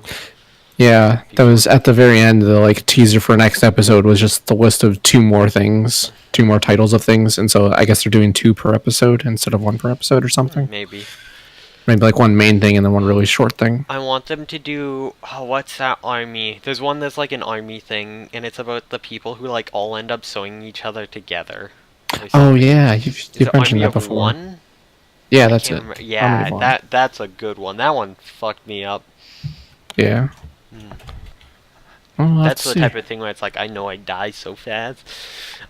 Yeah, that was at the very end. The like teaser for next episode was just the list of two more titles of things, and so I guess they're doing 2 per episode instead of 1 per episode or something.
Maybe
like one main thing and then one really short thing.
I want them to do what's that army? There's one that's like an army thing, and it's about the people who like all end up sewing each other together.
Oh yeah, you've mentioned that before.
One?
Yeah, that's it.
Yeah, that's a good one. That one fucked me up.
Yeah. Well,
that's the type of thing where it's like, I know I die so fast.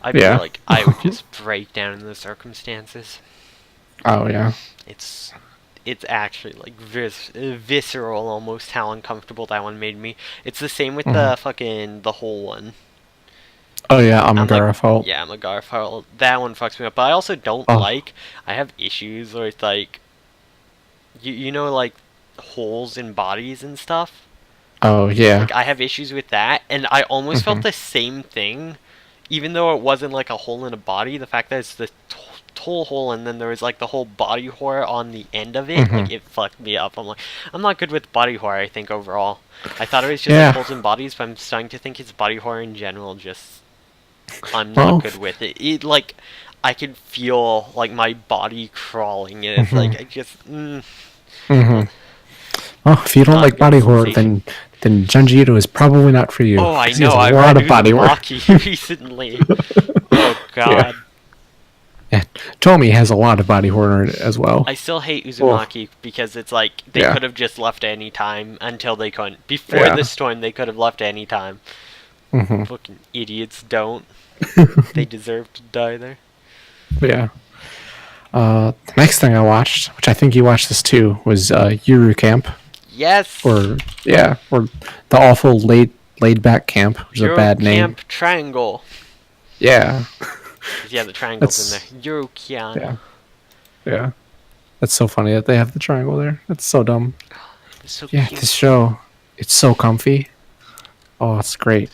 I feel like I would just break down in the circumstances.
Oh yeah.
It's actually like visceral almost how uncomfortable that one made me. It's the same with the whole one.
Oh yeah, Amagara Fault.
Yeah, Amagara Fault. That one fucks me up. But I also don't I have issues with like, you know, like holes in bodies and stuff.
Oh yeah.
Like, I have issues with that, and I almost felt the same thing, even though it wasn't like a hole in a body. The fact that it's the whole hole, and then there was like the whole body horror on the end of it, like it fucked me up. I'm like, I'm not good with body horror. I think overall, I thought it was just like holes in bodies, but I'm starting to think it's body horror in general. Just I'm not good with it. It like I can feel like my body crawling, and it's like I just.
Well, if you don't like body horror, then Junji Ito is probably not for you.
Oh, I know. I
read
Uzumaki recently. Oh god.
Yeah, Tomy has a lot of body horror in it as well.
I still hate Uzumaki because it's like they could have just left any time until they couldn't. Before the storm, they could have left any time. Fucking idiots don't. They deserve to die there.
Yeah. The next thing I watched, which I think you watched this too, was Yuru Camp.
Yes.
Or the awful laid back camp, which is a bad name.
Camp Triangle.
Yeah.
Yeah, the triangle's in there. Yuru-kyan.
Yeah. That's so funny that they have the triangle there. That's so dumb.
It's so
cute. This show, it's so comfy. Oh, it's great.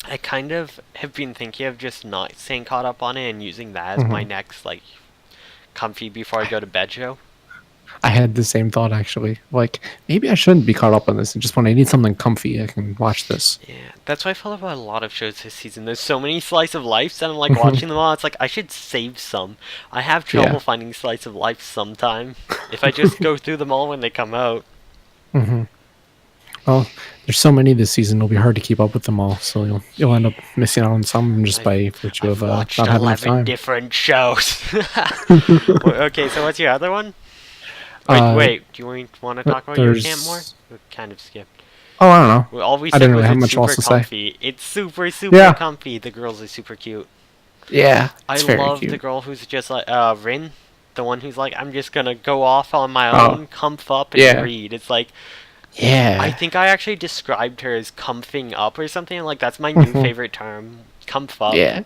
I kind of have been thinking of just not staying caught up on it and using that as my next, like, comfy before I go to bed show.
I had the same thought, actually. Like, maybe I shouldn't be caught up on this, and just when I need something comfy, I can watch this.
Yeah, that's why I feel about a lot of shows this season. There's so many slice of lives, and I'm like watching them all. It's like, I should save some. I have trouble finding slice of life sometime. If I just go through them all when they come out.
Well, there's so many this season, it'll be hard to keep up with them all, so you'll end up missing out on some just by virtue of not having enough time.
Different shows. Okay, so what's your other one? Wait, do you want to talk about your camp more? We kind of skipped.
Oh, I don't know.
All we
I
said
didn't
was
really have
it's
much
super
else to
comfy.
say.
It's super comfy. The girls are super cute.
Yeah,
I love the girl who's just like Rin, the one who's like, I'm just gonna go off on my own, comf up and read. It's like, I think I actually described her as comfing up or something. Like, that's my new favorite term, comf up.
Yeah.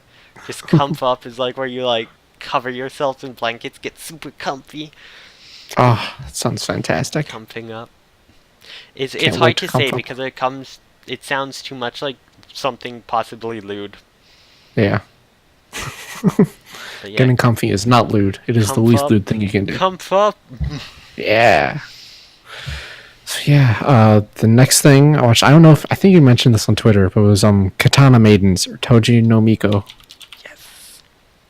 Just comf up is like where you like cover yourself in blankets, get super comfy.
Oh, that sounds fantastic.
Comfing up. It's
Can't
hard
wait
to
to come
say
up.
because it sounds too much like something possibly lewd.
Yeah.
But yeah,
Getting comfy is not lewd. It is the
Comf
least
Up,
lewd thing you can do.
Comf Up.
Yeah. So yeah, the next thing I watched, I don't know if I think you mentioned this on Twitter, but it was Katana Maidens or Toji no Miko.
Yes.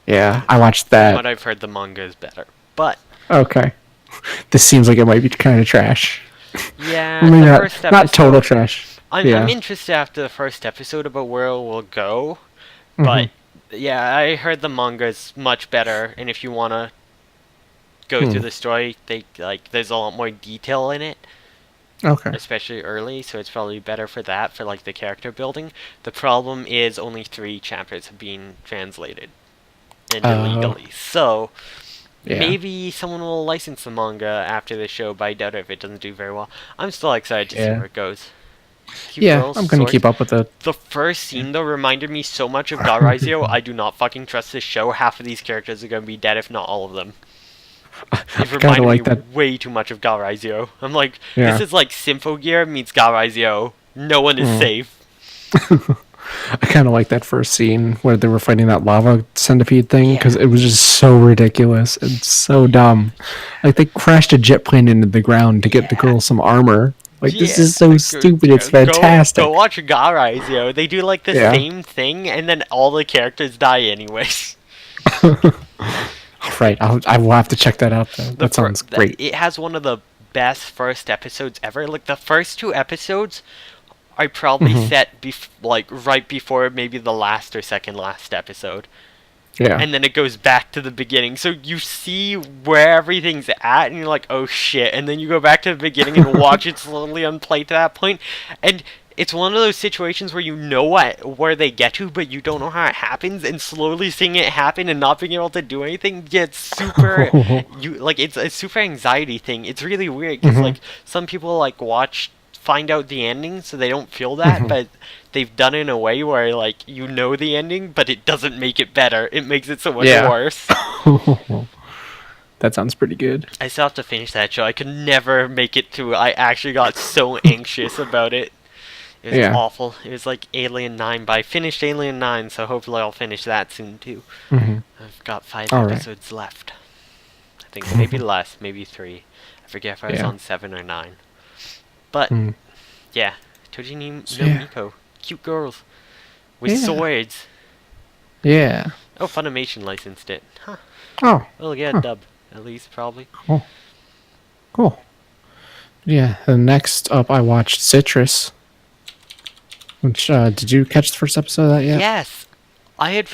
Yeah, I watched
From
that.
what I've heard, the manga is better. But
Okay. This seems like it might be kind of trash.
yeah,
I mean,
the first episode.
not total trash.
I'm
Yeah.
interested after the first episode about where it will go.
Mhm.
But yeah, I heard the manga is much better, and if you wanna go through the story, there's a lot more detail in it,
Okay.
especially early. So it's probably better for that, for like the character building. The problem is only 3 chapters have been translated and illegally. So
Yeah.
maybe someone will license the manga after the show, but I doubt it if it doesn't do very well. I'm still excited to see where it goes. Cute
Yeah,
girls,
I'm gonna
swords.
keep up with it.
The first scene, though, reminded me so much of Garaizio. I do not fucking trust this show. Half of these characters are going to be dead, if not all of them. It reminded
like
me
that.
way too much of Garaizio. I'm like,
Yeah.
this is like Symphogear meets Garaizio. No one is safe.
I kind of like that first scene where they were fighting that lava centipede thing because it was just so ridiculous and so dumb. Like they crashed a jet plane into the ground to get the girl some armor. Like this is so stupid. It's fantastic.
Go watch Garaizio. They do like the same thing, and then all the characters die anyways.
Right, I will have to check that out though. That sounds great.
It has one of the best first episodes ever. Like the first 2 episodes are probably set like right before maybe the last or second last episode.
Yeah.
And then it goes back to the beginning. So you see where everything's at, and you're like, oh shit. And then you go back to the beginning and watch it slowly unplay to that point. And it's one of those situations where you know where they get to, but you don't know how it happens. And slowly seeing it happen and not being able to do anything gets super... it's a super anxiety thing. It's really weird, because like some people like find out the ending so they don't feel that, but they've done it in a way where like you know the ending, but it doesn't make it better. It makes it so much worse.
That sounds pretty good.
I still have to finish that show. I could never make it through. I actually got so anxious about it. It was awful. It was like Alien 9, but I finished Alien 9, so hopefully I'll finish that soon too. I've got 5 episodes left. I think maybe less, maybe 3. I forget if I was on 7 or 9. But, yeah, Toji no Miko. Cute girls. With swords.
Yeah.
Oh, Funimation licensed it. Huh.
Oh.
Well, yeah, dub. At least, probably.
Cool. Yeah, and next up I watched Citrus. Which, did you catch the first episode of that yet?
Yes. I had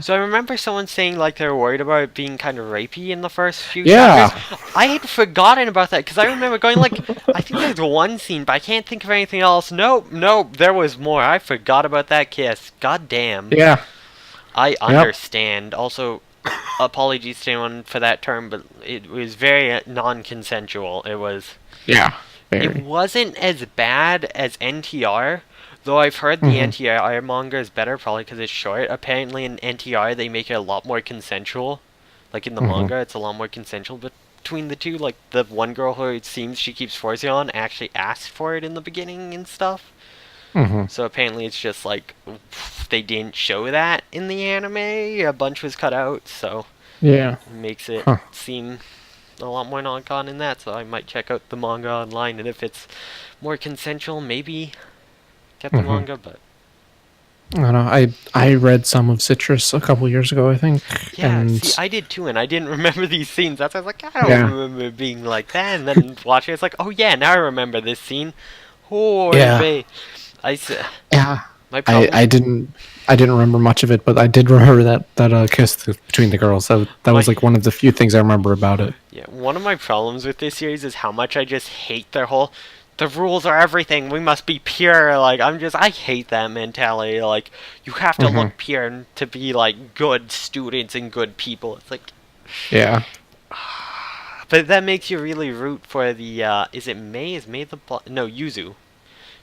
So I remember someone saying like they were worried about it being kind of rapey in the first few chapters. I had forgotten about that because I remember going like, I think there's one scene, but I can't think of anything else. Nope, there was more. I forgot about that kiss. God damn.
Yeah.
I understand. Also, apologies to anyone for that term, but it was very non-consensual. It was...
Yeah. Very.
It wasn't as bad as NTR. Though I've heard the NTR manga is better, probably because it's short. Apparently in NTR they make it a lot more consensual. Like in the manga, it's a lot more consensual between the two. Like the one girl who it seems she keeps forcing on actually asked for it in the beginning and stuff. So apparently it's just like they didn't show that in the anime. A bunch was cut out, so it makes it seem a lot more non-con in that. So I might check out the manga online, and if it's more consensual, maybe get the manga, but
I don't know. I read some of Citrus a couple years ago, I think.
Yeah,
and
see, I did too, and I didn't remember these scenes. That's why I was like, I don't remember it being like that. And then watching it, it's like, oh yeah, now I remember this scene. Oh, my problem.
I didn't remember much of it, but I did remember that kiss between the girls. That was like one of the few things I remember about it.
Yeah, one of my problems with this series is how much I just hate their whole... The rules are everything. We must be pure. Like, I hate that mentality. Like, you have to look pure to be, like, good students and good people. It's like...
Yeah.
But that makes you really root for the, is it Mei? Is Mei the blonde? No, Yuzu.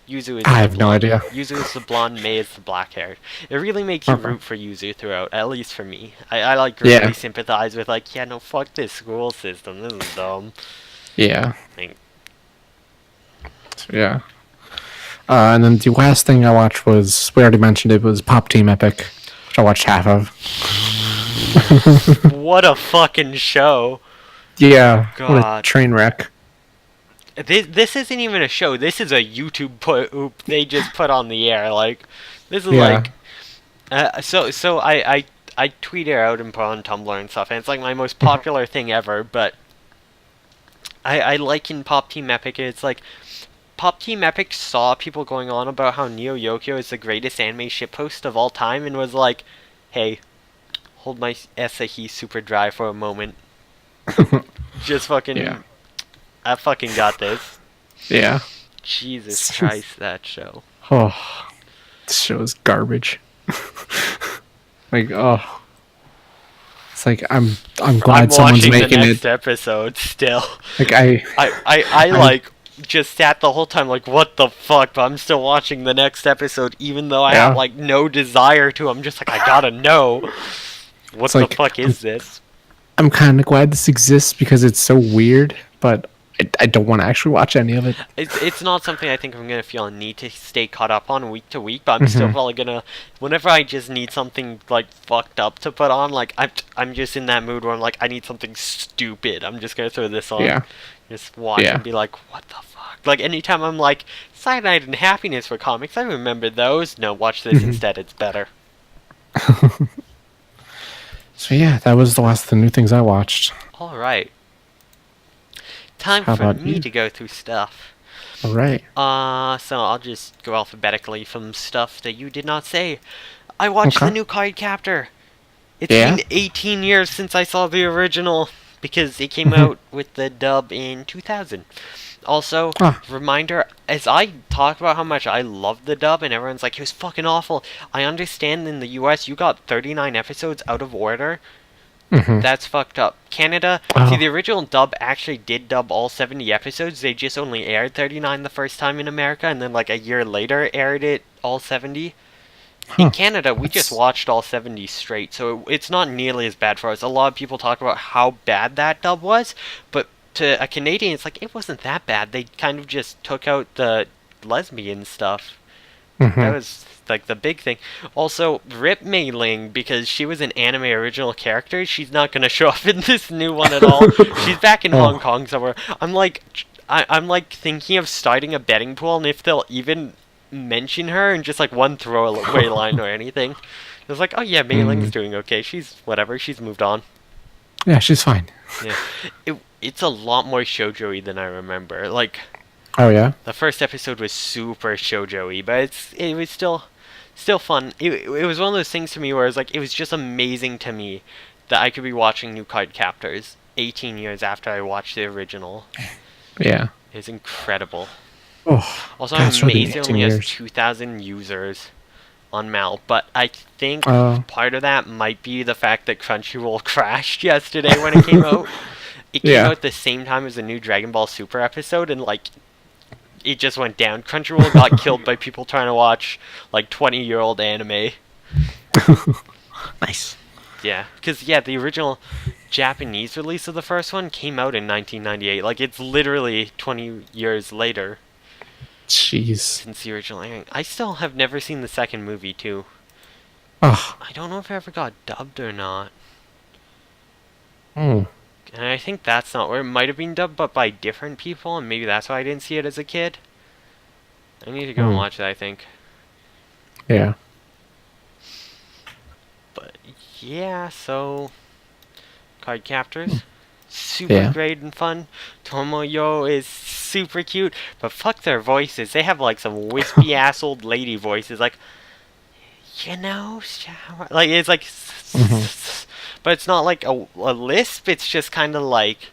Yuzu is
I have no idea.
Yuzu is the blonde, Mei is the black hair. It really makes you root for Yuzu throughout, at least for me. I like, really sympathize with, like, yeah, no, fuck this school system. This is dumb.
Yeah.
Like,
Yeah. And then the last thing I watched was, we already mentioned it, was Pop Team Epic, which I watched half of.
What a fucking show.
Yeah, what a
God.
train wreck.
This isn't even a show. This is a YouTube they just put on the air. Like, this is
Yeah.
like, so I tweet it out and put on Tumblr and stuff, and it's like my most popular thing ever. But I liken Pop Team Epic. It's like Pop Team Epic saw people going on about how Neo Yokio is the greatest anime shitpost of all time, and was like, hey, hold my Asahi super dry for a moment. Just fucking.
Yeah.
I fucking got this.
Yeah.
Jesus Christ, that show.
Oh, this show is garbage. Like, oh, it's like I'm glad
I'm
someone's
watching
making
the next
it.
episode still.
Like
I like just sat the whole time like, what the fuck? But I'm still watching the next episode, even though I have like no desire to. I'm just like, I gotta know. What
It's
the
like,
fuck is this?
I'm kind of glad this exists because it's so weird, but I don't want to actually watch any of it.
It's not something I think I'm gonna feel a need to stay caught up on week to week, but I'm still probably gonna, whenever I just need something like fucked up to put on, like I'm just in that mood where I'm like, I need something stupid. I'm just gonna throw this on,
Yeah.
just watch and be like, what the fuck? Like anytime I'm like, Cyanide and Happiness for comics, I remember those. No, watch this instead. It's better.
So yeah, that was the last of the new things I watched.
All right. Time
How
for
about
me
you?
to go through stuff.
All right.
So I'll just go alphabetically from stuff that you did not say. I watched the new Card Captor. It's been 18 years since I saw the original because it came out with the dub in 2000. Also, reminder, as I talk about how much I love the dub and everyone's like, it was fucking awful. I understand in the US you got 39 episodes out of order. That's fucked up. Canada, see, the original dub actually did dub all 70 episodes. They just only aired 39 the first time in America, and then like a year later aired it all 70. In Canada, we just watched all 70 straight, so it's not nearly as bad for us. A lot of people talk about how bad that dub was, but to a Canadian, it's like, it wasn't that bad. They kind of just took out the lesbian stuff. That was like the big thing. Also, rip Mei Ling, because she was an anime original character. She's not gonna show up in this new one at all. She's back in Hong Kong somewhere. I'm like thinking of starting a betting pool, and if they'll even mention her in just like one throwaway line or anything. It's like, oh yeah, Mei Ling's doing okay. She's whatever. She's moved on.
Yeah, she's fine.
Yeah, it's a lot more shoujo-y than I remember. Like.
Oh yeah.
The first episode was super shoujo-y, but it was still fun. It was one of those things to me where it was like, it was just amazing to me that I could be watching new Card Captors 18 years after I watched the original.
Yeah.
It's incredible.
Oh.
Also,
God,
I'm
it's really
amazed it
been
only
18
has
years.
2,000 users on Mal, but I think part of that might be the fact that Crunchyroll crashed yesterday when it came out. It came out at the same time as the new Dragon Ball Super episode, and like, it just went down. Crunchyroll got killed by people trying to watch like 20-year-old anime.
Nice.
Yeah, because the original Japanese release of the first one came out in 1998. Like, it's literally 20 years later.
Jeez.
Since the original airing. I still have never seen the second movie too.
Oh.
I don't know if it ever got dubbed or not.
Oh.
And I think that's not where it might have been dubbed, but by different people, and maybe that's why I didn't see it as a kid. I need to go and watch that, I think.
Yeah.
But yeah, so Card Captors, super great and fun. Tomoyo is super cute, but fuck their voices. They have like some wispy ass old lady voices, like, you know, like it's like. But it's not like a lisp, it's just kind of like,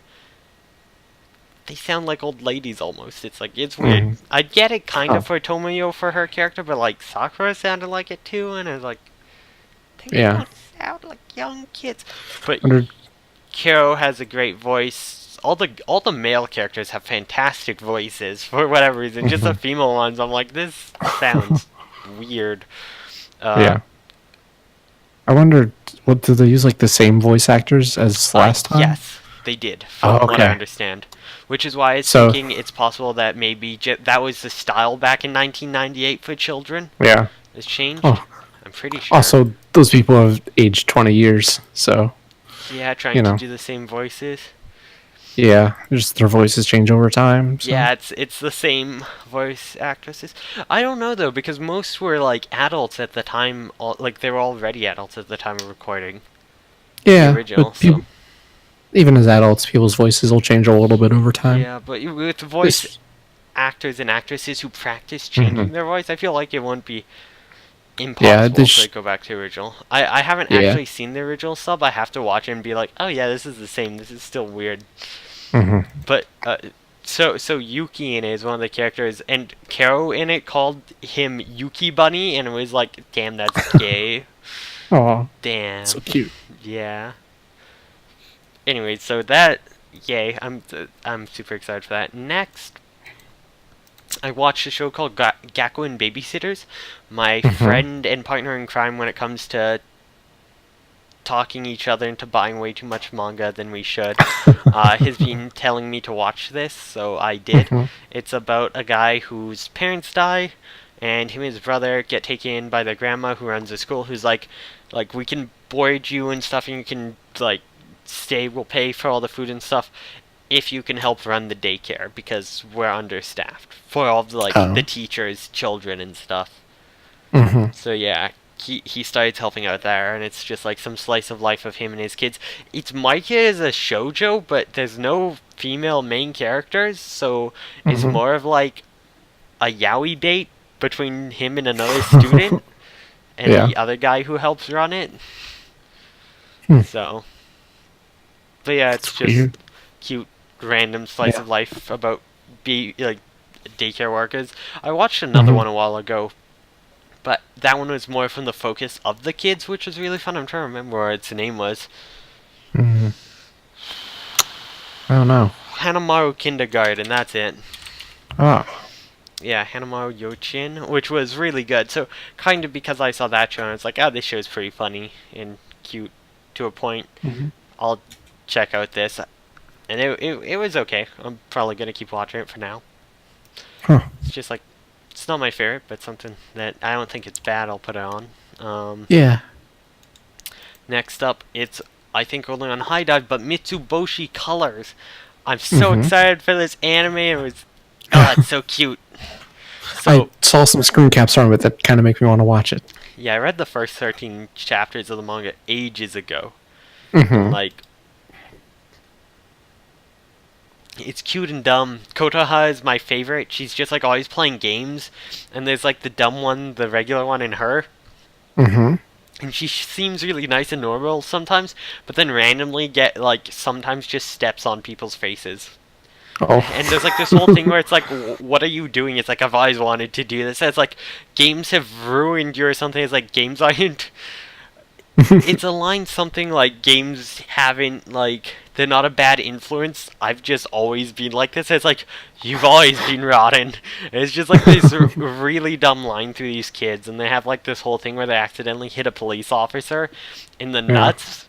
they sound like old ladies almost. It's like, it's weird. I get it kind of for Tomoyo for her character, but like Sakura sounded like it too, and I was like, they don't sound like young kids. But Kyo has a great voice. All the male characters have fantastic voices for whatever reason. Just the female ones, I'm like, this sounds weird.
I wonder, what, do they use like the same voice actors as last time?
Yes. they did,
Oh,
from what I
okay.
understand. Which is why I was
So
thinking it's possible that maybe that was the style back in 1998 for children.
yeah.
It's changed.
Oh,
I'm pretty sure.
also those people have aged 20 years, so
Yeah, trying
you
to
know.
do the same voices.
Yeah, just their voices change over time. So
Yeah, it's the same voice actresses. I don't know though, because most were like adults at the time. Like they were already adults at the time of recording the
yeah,
original.
but
So
even as adults, people's voices will change a little bit over time.
yeah, but with voice
This,
actors and actresses who practice
hmm
changing their voice, I feel like it won't be
yeah,
impossible to go back to original. I haven't
yeah,
actually seen the original sub. I have to watch it and be like, oh yeah, this is the same. This is still weird.
hmm
But so Yuki in it is one of the characters, and Karo in it called him Yuki Bunny, and it was like, damn, that's gay.
oh,
Damn.
so cute.
Yeah. Anyway, so that, yay, I'm super excited for that. Next, I watched a show called Gakko and Babysitters. My friend and partner in crime when it comes to talking each other into buying way too much manga than we should, has been telling me to watch this, so I did. It's about a guy whose parents die, and him and his brother get taken in by their grandma who runs a school, who's like, we can board you and stuff, and you can, like, stay, we'll pay for all the food and stuff, if you can help run the daycare, because we're understaffed, for all the, like, the teachers, children, and stuff. So yeah, he starts helping out there, and it's just like some slice of life of him and his kids. It's marketed as a shoujo, but there's no female main characters, so it's more of like a yaoi date between him and another student, and
Yeah.
the other guy who helps run it. So, but yeah, it's just
weird.
cute, random slice of life about like daycare workers. I watched another one a while ago. But that one was more from the focus of the kids, which was really fun. I'm trying to remember what its name was.
I don't know.
Hanamaru Kindergarten, that's it.
Oh,
Yeah, Hanamaru Yochin, which was really good. So, kind of because I saw that show, and I was like, oh, this show's pretty funny and cute to a point. I'll check out this. And it was okay. I'm probably going to keep watching it for now. It's just like, it's not my favorite, but something that I don't think it's bad. I'll put it on.
yeah.
Next up, it's, I think, only on High Dive, but Mitsuboshi Colors. I'm so excited for this anime. It was, it's so cute. So,
I saw some screen caps on it that kind of make me want to watch it.
yeah, I read the first 13 chapters of the manga ages ago. And, like, it's cute and dumb. Kotoha is my favorite. She's just like always playing games, and there's like the dumb one, the regular one, in her. And she seems really nice and normal sometimes, but then randomly sometimes just steps on people's faces.
Oh.
And there's like this whole thing where it's like, what are you doing? It's like, I've always wanted to do this. It's like, games have ruined you or something. It's like, games aren't. It's a line something like, games haven't, like, they're not a bad influence. I've just always been like this. It's like, you've always been rotten. It's just like this really dumb line through these kids, and they have like this whole thing where they accidentally hit a police officer in the nuts,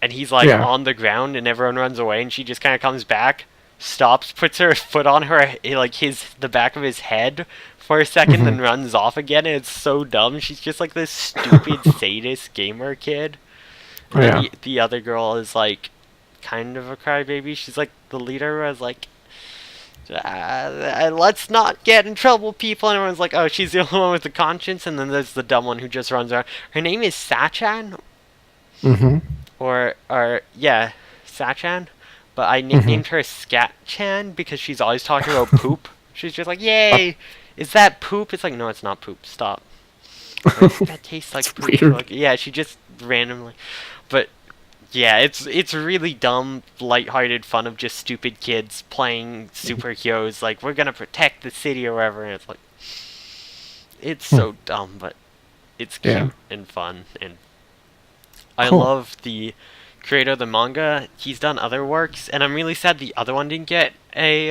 and he's like on the ground, and everyone runs away, and she just kind of comes back, stops, puts her foot on her, like the back of his head for a second, then runs off again, and it's so dumb. She's just like this stupid sadist gamer kid. And then the other girl is like kind of a crybaby. She's like the leader. Was like, let's not get in trouble, people. And everyone's like, oh, she's the only one with the conscience. And then there's the dumb one who just runs around. Her name is Sachan. Or yeah, Sachan. But I nicknamed her Scat-chan because she's always talking about poop. She's just like, yay, is that poop? It's like, no, it's not poop. Stop. Like, that tastes like poop. Like, yeah, she just randomly. But yeah, it's really dumb, lighthearted fun of just stupid kids playing superheroes. Like, we're gonna protect the city or whatever. And it's like, it's so dumb, but it's cute and fun. And I love the creator of the manga. He's done other works, and I'm really sad the other one didn't get a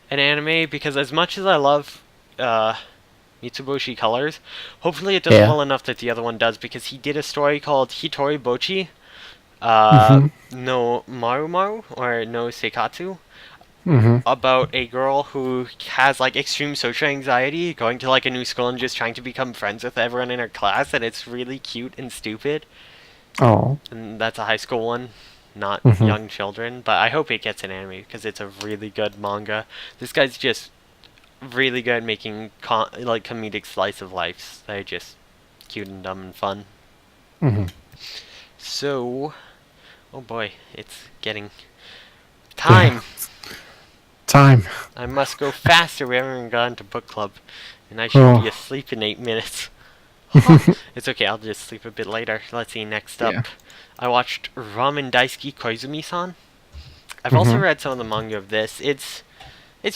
an anime, because as much as I love Mitsuboshi Colors, hopefully it does well enough that the other one does, because he did a story called Hitori Bochi,
Mm-hmm.
no Marumaru or no Seikatsu,
Mm-hmm.
about a girl who has like extreme social anxiety going to like a new school and just trying to become friends with everyone in her class, and it's really cute and stupid.
Oh.
And that's a high school one, not
Mm-hmm.
young children, but I hope it gets an anime because it's a really good manga. This guy's just really good at making like comedic slice of lives that are just cute and dumb and fun.
Mm-hmm.
So, oh boy, it's getting
Yeah.
time.
Time.
I must go faster. We haven't even gotten to book club, and I should be
Oh.
asleep in 8 minutes. Huh. It's okay. I'll just sleep a bit later. Let's see. Next
Yeah.
up, I watched Ramen Daisuki Koizumi-san. I've also
Mm-hmm.
read some of the manga of this. It's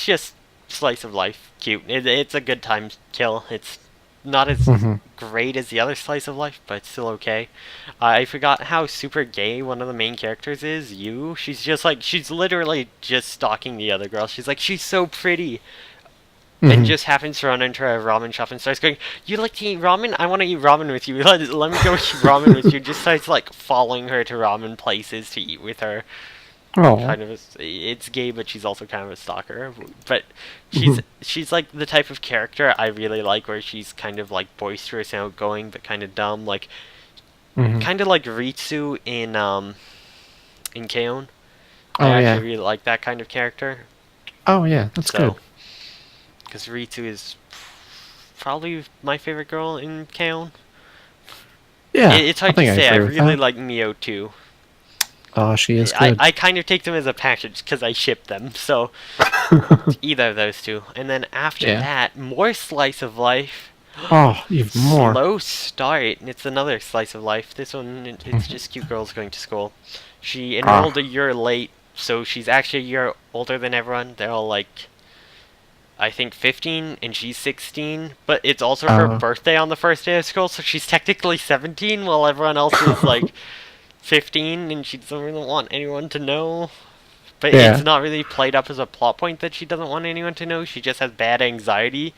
just slice of life, cute. It's a good time kill. It's not as
Mm-hmm.
great as the other slice of life, but it's still okay. I forgot how super gay one of the main characters is. Yu. She's just like she's literally just stalking the other girl. She's like she's so pretty, and
Mm-hmm.
just happens to run into a ramen shop and starts going, "You like to eat ramen? I want to eat ramen with you. Let me go eat ramen with you." Just starts like following her to ramen places to eat with her.
Oh.
Kind of it's gay, but she's also kind of a stalker. But
Mm-hmm.
she's like the type of character I really like, where she's kind of like boisterous and outgoing, but kind of dumb, like
Mm-hmm.
kind of like Ritsu in K-On! I
Oh
actually
yeah.
really like that kind of character.
Oh yeah. That's good.
So, because Ritsu is probably my favorite girl in K-On!
Yeah.
It's
I
hard to
think I
say. I
agree with
really
that.
like Mio too.
Oh, she is
I,
good.
I kind of take them as a package because I ship them. So either of those two. And then after
Yeah.
that, more slice of life.
Oh, even more.
Slow start. It's another slice of life. This one, it's
Mhm.
just cute girls going to school. She
Ah.
enrolled a year late, so she's actually a year older than everyone. They're all like, I think 15 and she's 16, but it's also her
Uh.
birthday on the first day of school, so she's technically 17 while everyone else is like 15, and she doesn't really want anyone to know. But it's
Yeah.
not really played up as a plot point that she doesn't want anyone to know. She just has bad anxiety.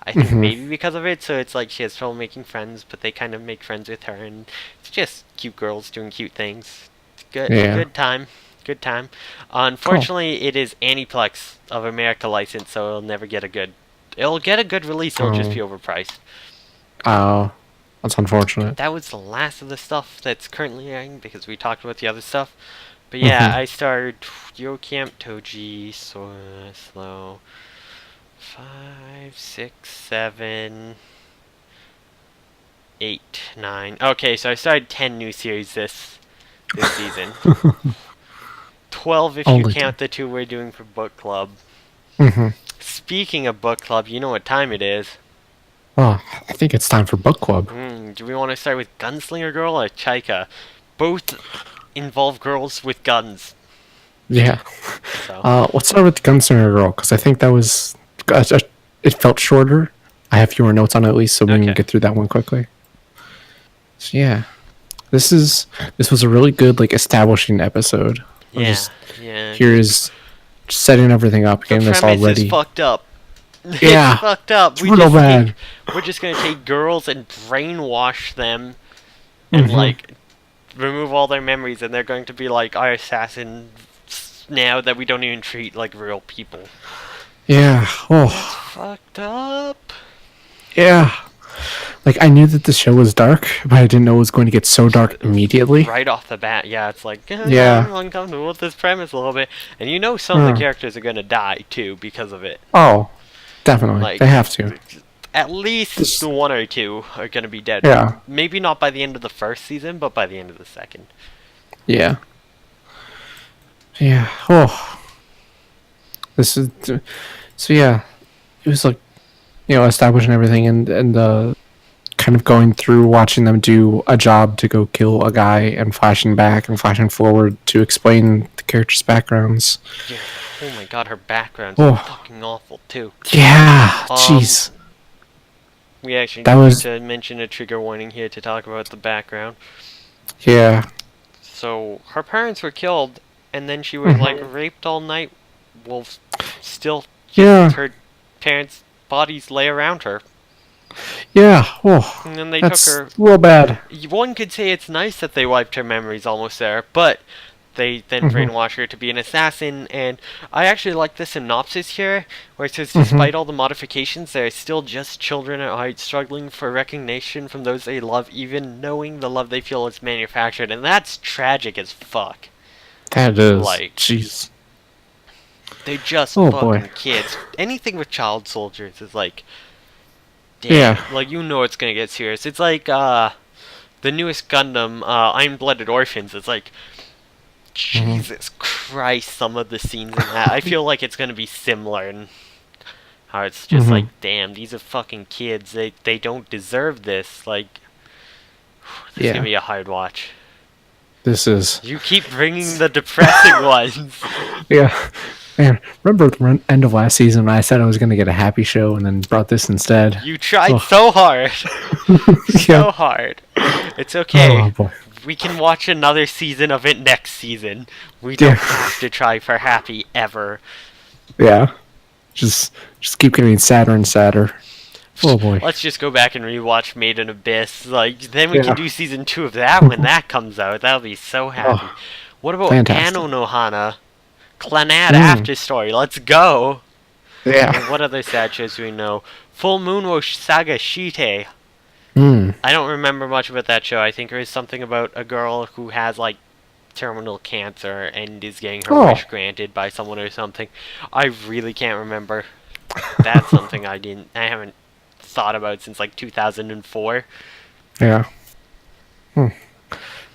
I think
Mm-hmm.
maybe because of it, so it's like she has trouble making friends, but they kind of make friends with her, and it's just cute girls doing cute things. It's good,
Yeah.
good time, good time.
Cool.
Unfortunately, it is Aniplex of America license, so it'll never get a good. It'll get a good release. It'll just be
Oh.
overpriced.
Oh. That's unfortunate.
That was the last of the stuff that's currently airing because we talked about the other stuff. But yeah,
Mm-hmm.
I started Yo Camp Toji, so slow. 5, 6, 7, 8, 9. Okay, so I started 10 new series this season. 12 if you
Only
count the two we're doing for book club.
Mm-hmm.
Speaking of book club, you know what time it is.
Oh, I think it's time for book club.
Do we want to start with Gunslinger Girl or Chaika? Both involve girls with guns.
Yeah.
So
Let's start with the Gunslinger Girl because I think that was it felt shorter. I have fewer notes on it at least, so we can
Okay.
get through that one quickly. So yeah, this was a really good like establishing episode. Of
yeah,
just
yeah.
here's setting everything up,
The
getting this all
premise is
ready.
fucked up.
Yeah,
It's fucked up.
it's real bad.
We're just gonna take girls and brainwash them and
Mhm.
like remove all their memories, and they're going to be like our assassins now that we don't even treat like real people.
Yeah. Oh,
Fucked up.
yeah. Like I knew that the show was dark, but I didn't know it was going to get so dark immediately.
Right off the bat, yeah, it's like
Yeah.
I'm uncomfortable with this premise a little bit, and you know some of the
Huh.
characters are gonna die too because of it.
Oh, definitely.
Like
They have to.
at least
This-
the one or two are gonna be dead.
Yeah.
Maybe not by the end of the first season, but by the end of the second.
Yeah. Yeah. Oh. This is so yeah. It was like establishing everything and kind of going through watching them do a job to go kill a guy and flashing back and flashing forward to explain the characters' backgrounds.
Yeah. Oh my god, her background's
Oh.
fucking awful too.
Yeah. Jeez.
We actually
That
need
was-
to mention a trigger warning here to talk about the background.
Yeah.
So her parents were killed, and then she was like raped all night. While still,
Yeah.
her parents' bodies lay around her.
Yeah. Oh,
And then they took
that's
her.
a little bad.
One could say it's nice that they wiped her memories almost there, but they then brainwash her to be an assassin. And I actually like the synopsis here, where it says, despite all the modifications, they're still just children at heart, struggling for recognition from those they love, even knowing the love they feel is manufactured. And that's tragic as fuck.
That is.
Like,
jeez.
They're just
Oh,
fucking
boy.
kids. Anything with child soldiers is like, damn,
Yeah.
like you know it's gonna get serious. It's like the newest Gundam, Iron-Blooded Orphans. It's like, Jesus Christ, some of the scenes in that. I feel like it's gonna be similar, and how it's just like, damn, these are fucking kids. They don't deserve this. Like, this is gonna be a hard watch.
This is.
You keep bringing the depressing ones.
Yeah. Man, remember at the end of last season when I said I was going to get a happy show and then brought this instead?
You tried so hard. So hard. It's okay.
Oh, boy.
We can watch another season of it next season. We don't have to try for happy ever.
Yeah. Just keep getting sadder and sadder. Oh boy.
Let's just go back and rewatch Made in Abyss. Like, then we can do season 2 of that when that comes out. That'll be so happy. What about Ano no Hana? Clannad After Story. Let's go.
Yeah.
And what other sad shows do we know? Full Moon wo Saga Shite. I don't remember much about that show. I think there is something about a girl who has, like, terminal cancer and is getting her wish granted by someone or something. I really can't remember. That's something I haven't thought about since, like, 2004.
Yeah.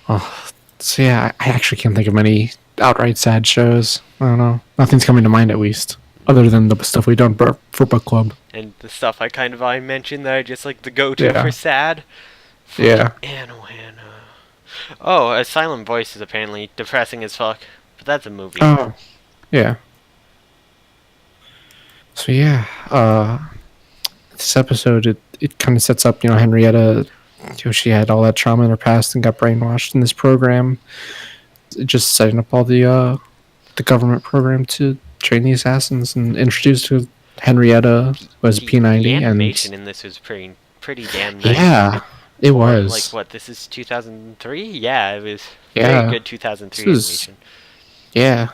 Oh, so yeah, I actually can't think of many outright sad shows. I don't know. Nothing's coming to mind, at least, other than the stuff we've done for book club.
And the stuff I mentioned that are just like the go-to for sad.
Yeah.
Oh, A Silent Voice is apparently depressing as fuck, but that's a movie.
Oh, yeah. So yeah, this episode it kind of sets up, Henrietta. She had all that trauma in her past and got brainwashed in this program. Just setting up all the government program to train the assassins and introduced to Henrietta was P90.
The animation in this was pretty damn nice.
Yeah, it was.
Like what? This is 2003. Yeah, it was very good 2003 animation.
Yeah,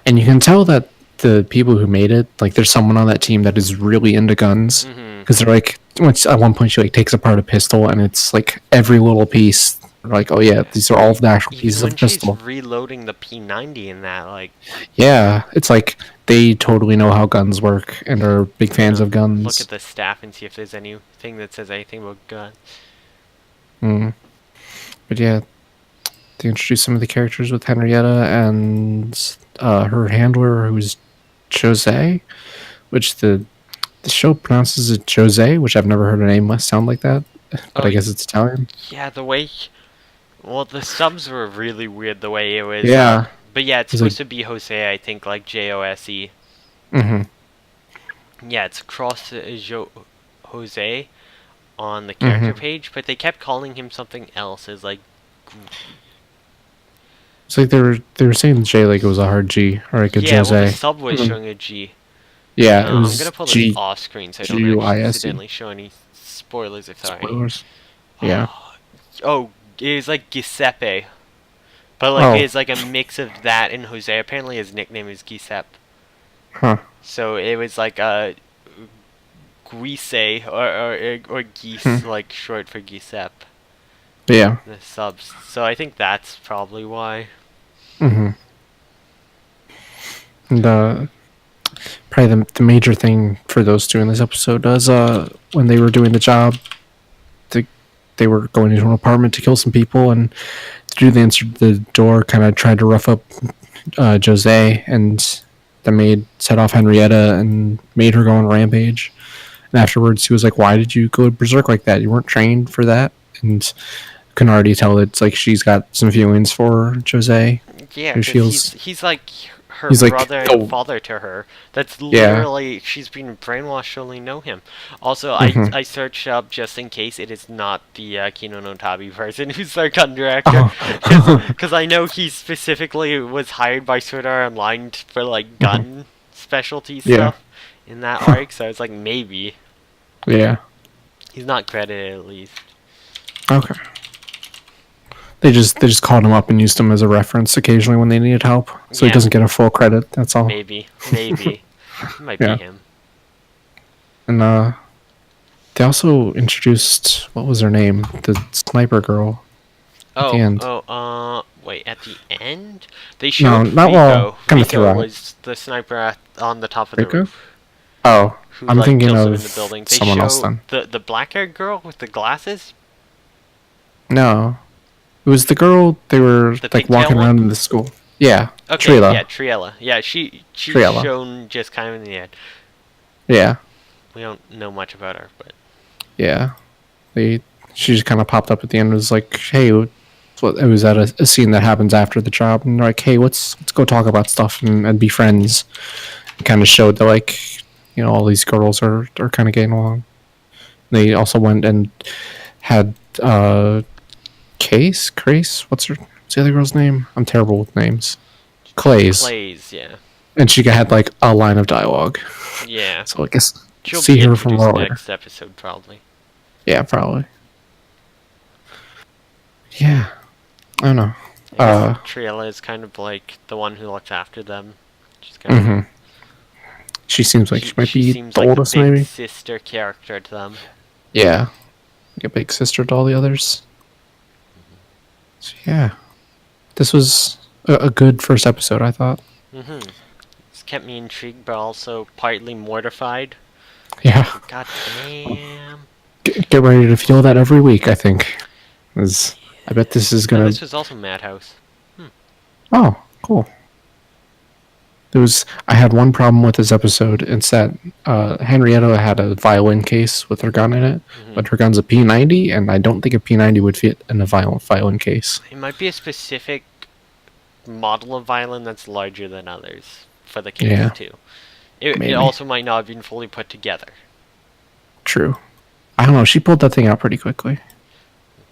and you can tell that the people who made it, like, there's someone on that team that is really into guns, because they're like, at one point she like takes apart a pistol and it's like every little piece. They're like, oh yeah, these are all the actual pieces of pistol.
She's reloading the P90 in that, like.
Yeah, it's like they totally know how guns work and are big fans of guns.
Look at the staff and see if there's anything that says anything about guns.
But yeah, they introduced some of the characters with Henrietta and her handler, who's Jose, which the show pronounces it Jose, which I've never heard a name sound like that, but I guess it's Italian.
Yeah, the way. Well, the subs were really weird the way it was.
Yeah.
But yeah, it's supposed to be Jose, I think, like Jose. Yeah, it's across Jose on the character page, but they kept calling him something else as like.
It's like they were saying J like it was a hard G or like a Jose.
Yeah, well, the sub was showing a G.
Yeah, it was
I'm gonna pull
G.
this off screen so I don't accidentally show any spoilers if there are any.
Yeah.
Oh, it was like Giuseppe. But like it's like a mix of that and Jose. Apparently his nickname is Giuseppe.
Huh.
So it was like a Guise or Geese, like short for Giuseppe.
Yeah.
The subs. So I think that's probably why.
And probably the major thing for those two in this episode was when they were doing the job, they were going into an apartment to kill some people, and the dude that answered the door kind of tried to rough up Jose, and the maid set off Henrietta and made her go on a rampage. And afterwards, he was like, "Why did you go berserk like that? You weren't trained for that." And can already tell that it's like she's got some feelings for Jose.
Yeah, he's like her brother and father to her. That's literally, she's been brainwashed to only know him. Also, I searched up just in case it is not the Kino no Tabi person who's their gun director. Because I know he specifically was hired by Sword Art Online for like gun specialty stuff in that arc, so I was like, maybe.
Yeah.
He's not credited at least.
Okay. They just called him up and used him as a reference occasionally when they needed help, so he doesn't get a full credit. That's all.
Maybe. It might be him.
And they also introduced, what was her name? The sniper girl. At the end.
Wait, at the end? They showed Rico was the sniper on the top of the roof.
Oh,
Who,
I'm thinking
kills him
of
in the building. They
someone else then.
The black-haired girl with the glasses?
No. It was the girl they were walking around in the school. Yeah.
Okay,
Triella.
yeah, Triella. Yeah, she's shown just kind of in the end.
Yeah.
We don't know much about her, but
yeah. She just kind of popped up at the end and was like, hey, it was at a scene that happens after the job, and they're like, hey, let's go talk about stuff and be friends. It kind of showed that, all these girls are kind of getting along. They also went and had Case? What's the other girl's name? I'm terrible with names. Clay's,
yeah.
And she had a line of dialogue.
Yeah.
So I guess
she'll
see her from earlier.
Next episode, probably.
Yeah, probably. Yeah. I don't know.
Triella is kind of like the one who looks after them. She's kind of.
She seems like she might be the oldest,
maybe.
maybe.
Sister character to them.
Yeah. Like a big sister to all the others. So yeah, this was a good first episode, I thought.
It's kept me intrigued, but also partly mortified.
Yeah.
God damn.
Get ready to feel that every week, I think. I bet this is gonna.
This was also Madhouse.
Oh, cool. I had one problem with this episode. It's that Henrietta had a violin case with her gun in it, but her gun's a P90, and I don't think a P90 would fit in a violin case.
It might be a specific model of violin that's larger than others for the case, too. It also might not have been fully put together.
True. I don't know, she pulled that thing out pretty quickly.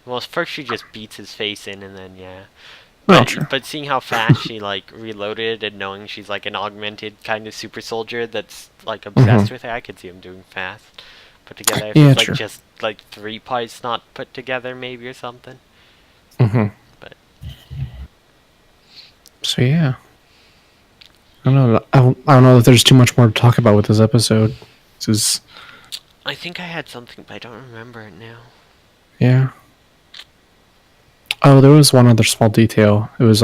Well, first she just beats his face in, and then, yeah.
But
seeing how fast she reloaded and knowing she's an augmented kind of super soldier that's obsessed with her, I could see him doing fast. Put together, if it's just 3 parts not put together, maybe or something. But
so yeah, I don't know. I don't know if there's too much more to talk about with this episode.
I think I had something, but I don't remember it now.
Yeah. Oh, there was one other small detail. It was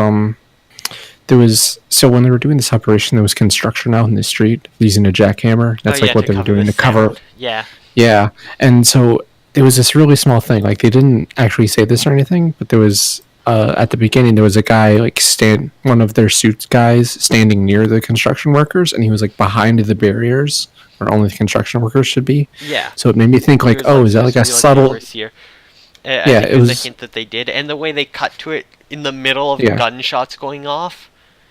so when they were doing this operation, there was construction out in the street using a jackhammer. That's what they were doing to cover.
Yeah.
Yeah, and so there was this really small thing. They didn't actually say this or anything, but there was at the beginning there was a guy one of their suits guys standing near the construction workers, and he was behind the barriers where only the construction workers should be.
Yeah.
So it made me think is that a subtle?
It was a hint that they did, and the way they cut to it in the middle of gunshots going off,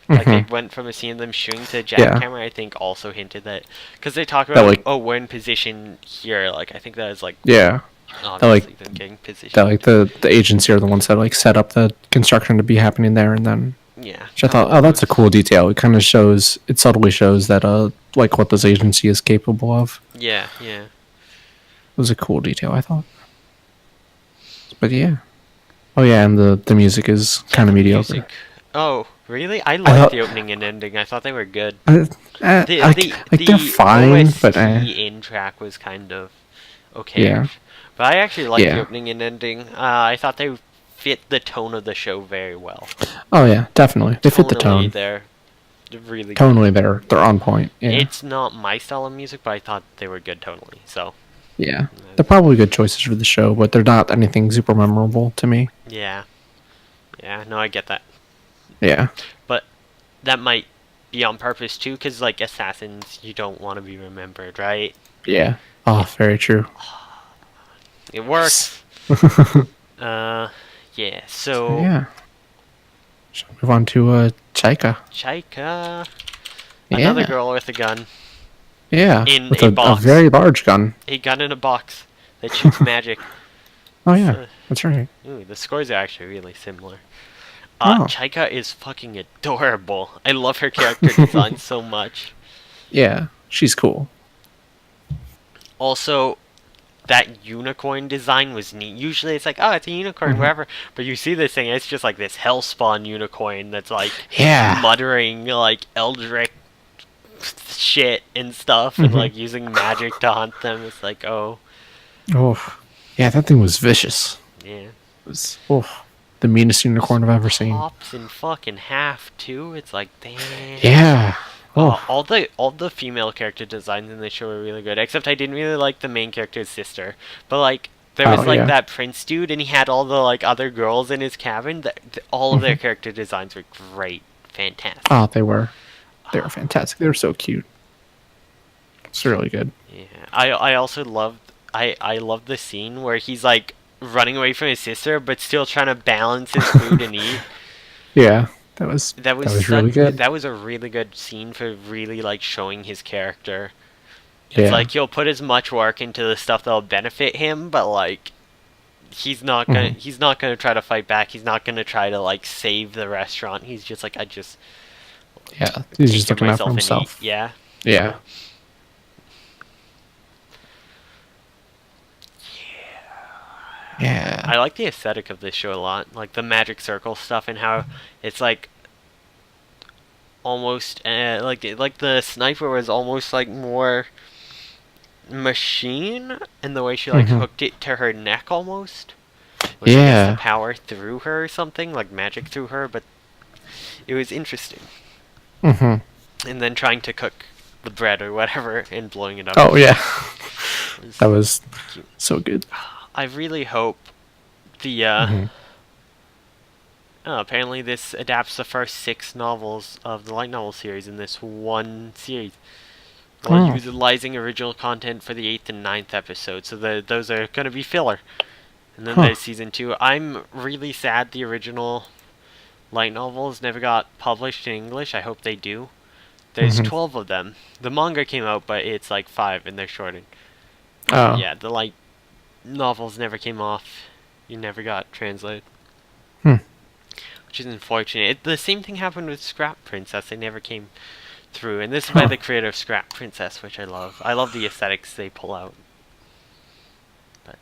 they went from a scene of them shooting to a jackhammer. I think also hinted that because they talk about we're in position here. I think that is obviously them getting positioned.
That the agency are the ones that set up the construction to be happening there, and then which I thought that's a cool detail. It kind of subtly shows that what this agency is capable of.
Yeah.
It was a cool detail, I thought. But yeah. Oh yeah, and the music is kind of mediocre.
Music. Oh, really? I liked the opening and ending. I thought they were good.
They're fine,
OST
but
in track was kind of okay.
Yeah.
But I actually liked the opening and ending. I thought they fit the tone of the show very well.
Oh yeah, definitely. They fit the tone.
They're really
tonally good. They're on point. Yeah.
It's not my style of music, but I thought they were good tonally. So.
Yeah, they're probably good choices for the show, but they're not anything super memorable to me.
Yeah, no, I get that.
Yeah.
But that might be on purpose, too, because, Assassins, you don't want to be remembered, right?
Yeah. Oh, very true.
It works. Yeah, so...
Yeah. Shall we move on to, Chaika?
Chaika. Another girl with a gun.
Yeah,
with
a very large gun.
A gun in a box that shoots magic.
Oh yeah, that's right.
Ooh, the scores are actually really similar. Chaika is fucking adorable. I love her character design so much.
Yeah, she's cool.
Also, that unicorn design was neat. Usually it's like, oh, it's a unicorn, whatever. But you see this thing, it's just like this hellspawn unicorn that's like muttering like eldritch shit and stuff, and like using magic to hunt them. It's like, oh.
Yeah, that thing was vicious.
Yeah.
It was the meanest unicorn I've ever seen.
Pops in fucking half too. It's like, damn.
Yeah.
All the female character designs in the show are really good. Except I didn't really like the main character's sister. But like there was that prince dude, and he had all the like other girls in his cabin. All of their character designs were great, fantastic.
Oh, they were fantastic. They were so cute. It's really good.
Yeah, I also loved I loved the scene where he's like running away from his sister, but still trying to balance his food and eat.
Yeah. That was really good.
That was a really good scene for really like showing his character. It's like he'll put as much work into the stuff that'll benefit him, but like he's not gonna try to fight back. He's not gonna try to like save the restaurant. He's just like, he's
just looking out for himself.
Yeah.
Yeah.
I like the aesthetic of this show a lot, like the magic circle stuff and how it's like almost like the sniper was almost like more machine in the way she like hooked it to her neck almost. Which the power through her or something, like magic through her, but it was interesting. And then trying to cook the bread or whatever and blowing it up.
Oh yeah. That was so good.
I really hope the apparently this adapts the first 6 novels of the light novel series in this one series, while utilizing original content for the 8th and 9th episode. So those are going to be filler. And then there's season 2. I'm really sad the original light novels never got published in English. I hope they do. There's 12 of them. The manga came out, but it's like 5 and they're shortened. Yeah, the light novels never came off. You never got translated. Which is unfortunate. The same thing happened with Scrap Princess. They never came through. And this is by the creator of Scrap Princess, which I love. I love the aesthetics they pull out. But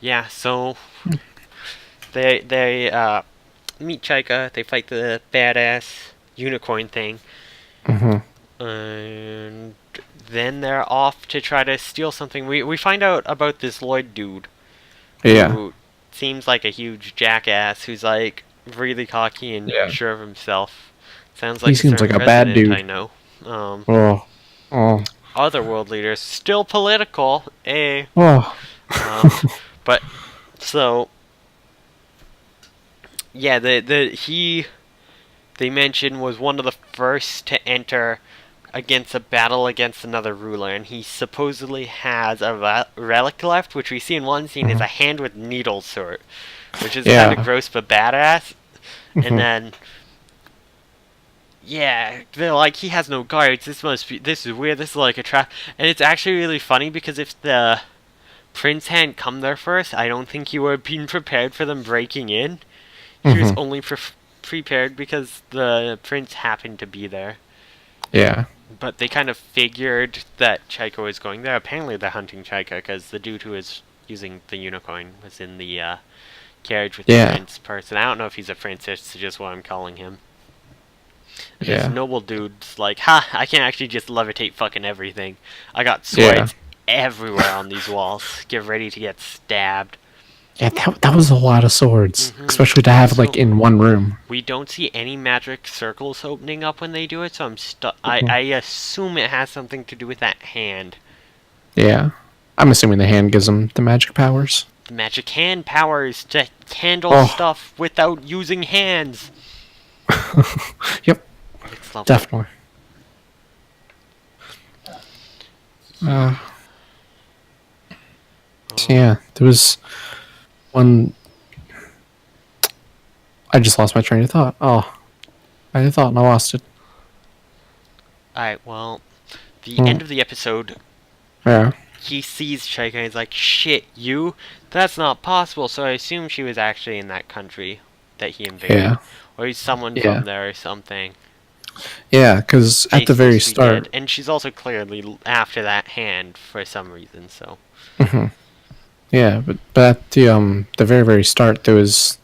yeah, so they meet Chaika, they fight the badass unicorn thing. And then they're off to try to steal something. We find out about this Lloyd dude. Who seems like a huge jackass who's like really cocky and sure of himself. Sounds like
he seems like a bad dude.
I know. Other world leaders still political, but so yeah, they mentioned was one of the first to enter against a battle against another ruler, and he supposedly has a relic left, which we see in one scene is a hand with needles through it, which is kind of gross but badass. And then they're like, he has no guards. This is weird. This is like a trap. And it's actually really funny because if the prince hadn't come there first, I don't think he would have been prepared for them breaking in. He was only prepared because the prince happened to be there. But they kind of figured that Chaika was going there. Apparently they're hunting Chaika because the dude who was using the unicorn was in the carriage with the prince person. I don't know if he's a prince, it's just what I'm calling him. And this noble dude's like, I can't actually just levitate fucking everything. I got swords everywhere on these walls. Get ready to get stabbed.
Yeah, that was a lot of swords, especially to have like in one room.
We don't see any magic circles opening up when they do it, so I'm I assume it has something to do with that hand.
Yeah, I'm assuming the hand gives them the magic powers.
The magic hand powers to handle stuff without using hands.
Yep, definitely. Yeah, there was one. I just lost my train of thought. I thought and I lost it.
Alright, well, the end of the episode, he sees Chaika and he's like, shit, you? That's not possible. So I assume she was actually in that country that he invaded. Or he's someone from there or something.
Yeah, because at the
Tasteless
very
be
start.
dead. And she's also clearly after that hand for some reason, so.
Mhm. Yeah, but at the very very start, there was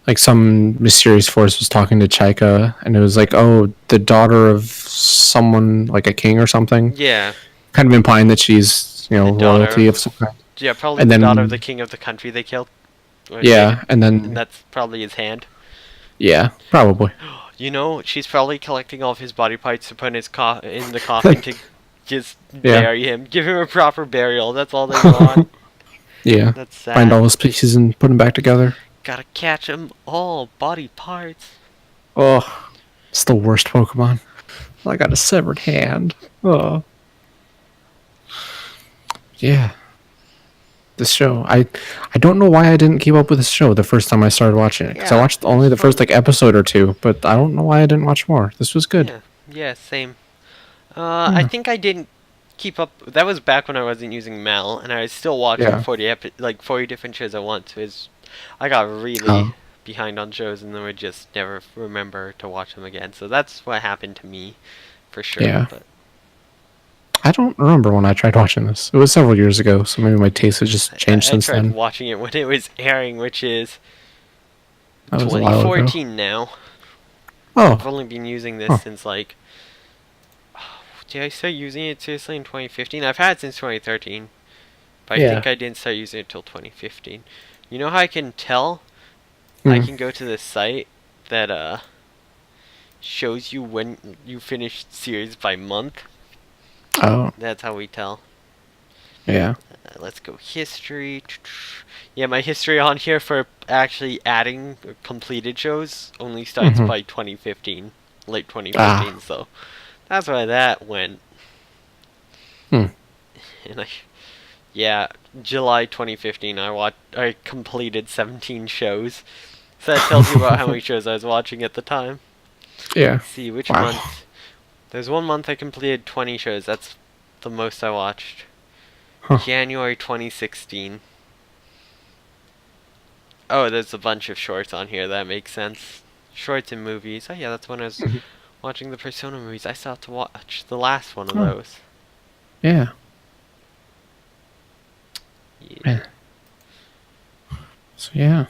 like some mysterious force was talking to Chaika, and it was like, oh, the daughter of someone like a king or something,
Yeah,
kind of implying that she's
the daughter
royalty of some
of.
kind.
Yeah, probably
And
the daughter of the
then
king of the country they killed. Or invaded.
yeah, and
And
then
that's probably his hand.
yeah, probably.
You know, she's probably collecting all of his body parts to put in his in the coffin to just
Yeah.
bury him. Give him a proper burial. That's all they want.
Yeah.
That's
Find
sad.
all his pieces and put them back together.
Gotta catch them all. Body parts.
Oh, it's the worst Pokemon. I got a severed hand. Oh. Yeah. This show, I don't know why I didn't keep up with this show the first time I started watching it, because I
Yeah,
watched only the first like episode or two, but I don't know why I didn't watch more. This was good.
Yeah, same. I think I didn't keep up. That was back when I wasn't using Mal, and I was still watching
Yeah.
40 different shows at once. I got really
Oh.
behind on shows, and then would just never remember to watch them again. So that's what happened to me, for sure.
Yeah.
But
I don't remember when I tried watching this. It was several years ago, so maybe my taste has just changed
I
since
tried
then.
watching it when it was airing, which is
That was a while ago.
2014 now.
Oh.
I've only been using this since like. Did I start using it seriously in 2015? I've had it since 2013, but I think I didn't start using it till 2015. You know how I can tell? I can go to the site that shows you when you finished series by month.
Oh.
That's how we tell.
Yeah.
Let's go history. Yeah, my history on here for actually adding completed shows only starts by 2015, late 2015. So that's why that went. And July 2015, I completed 17 shows. So that tells you about how many shows I was watching at the time.
Yeah.
Let's see which month. There's one month I completed 20 shows. That's the most I watched. January 2016. Oh, there's a bunch of shorts on here. That makes sense. Shorts and movies. Oh yeah, that's when I was watching the Persona movies. I still have to watch the last one of those.
Yeah.
Yeah.
So yeah.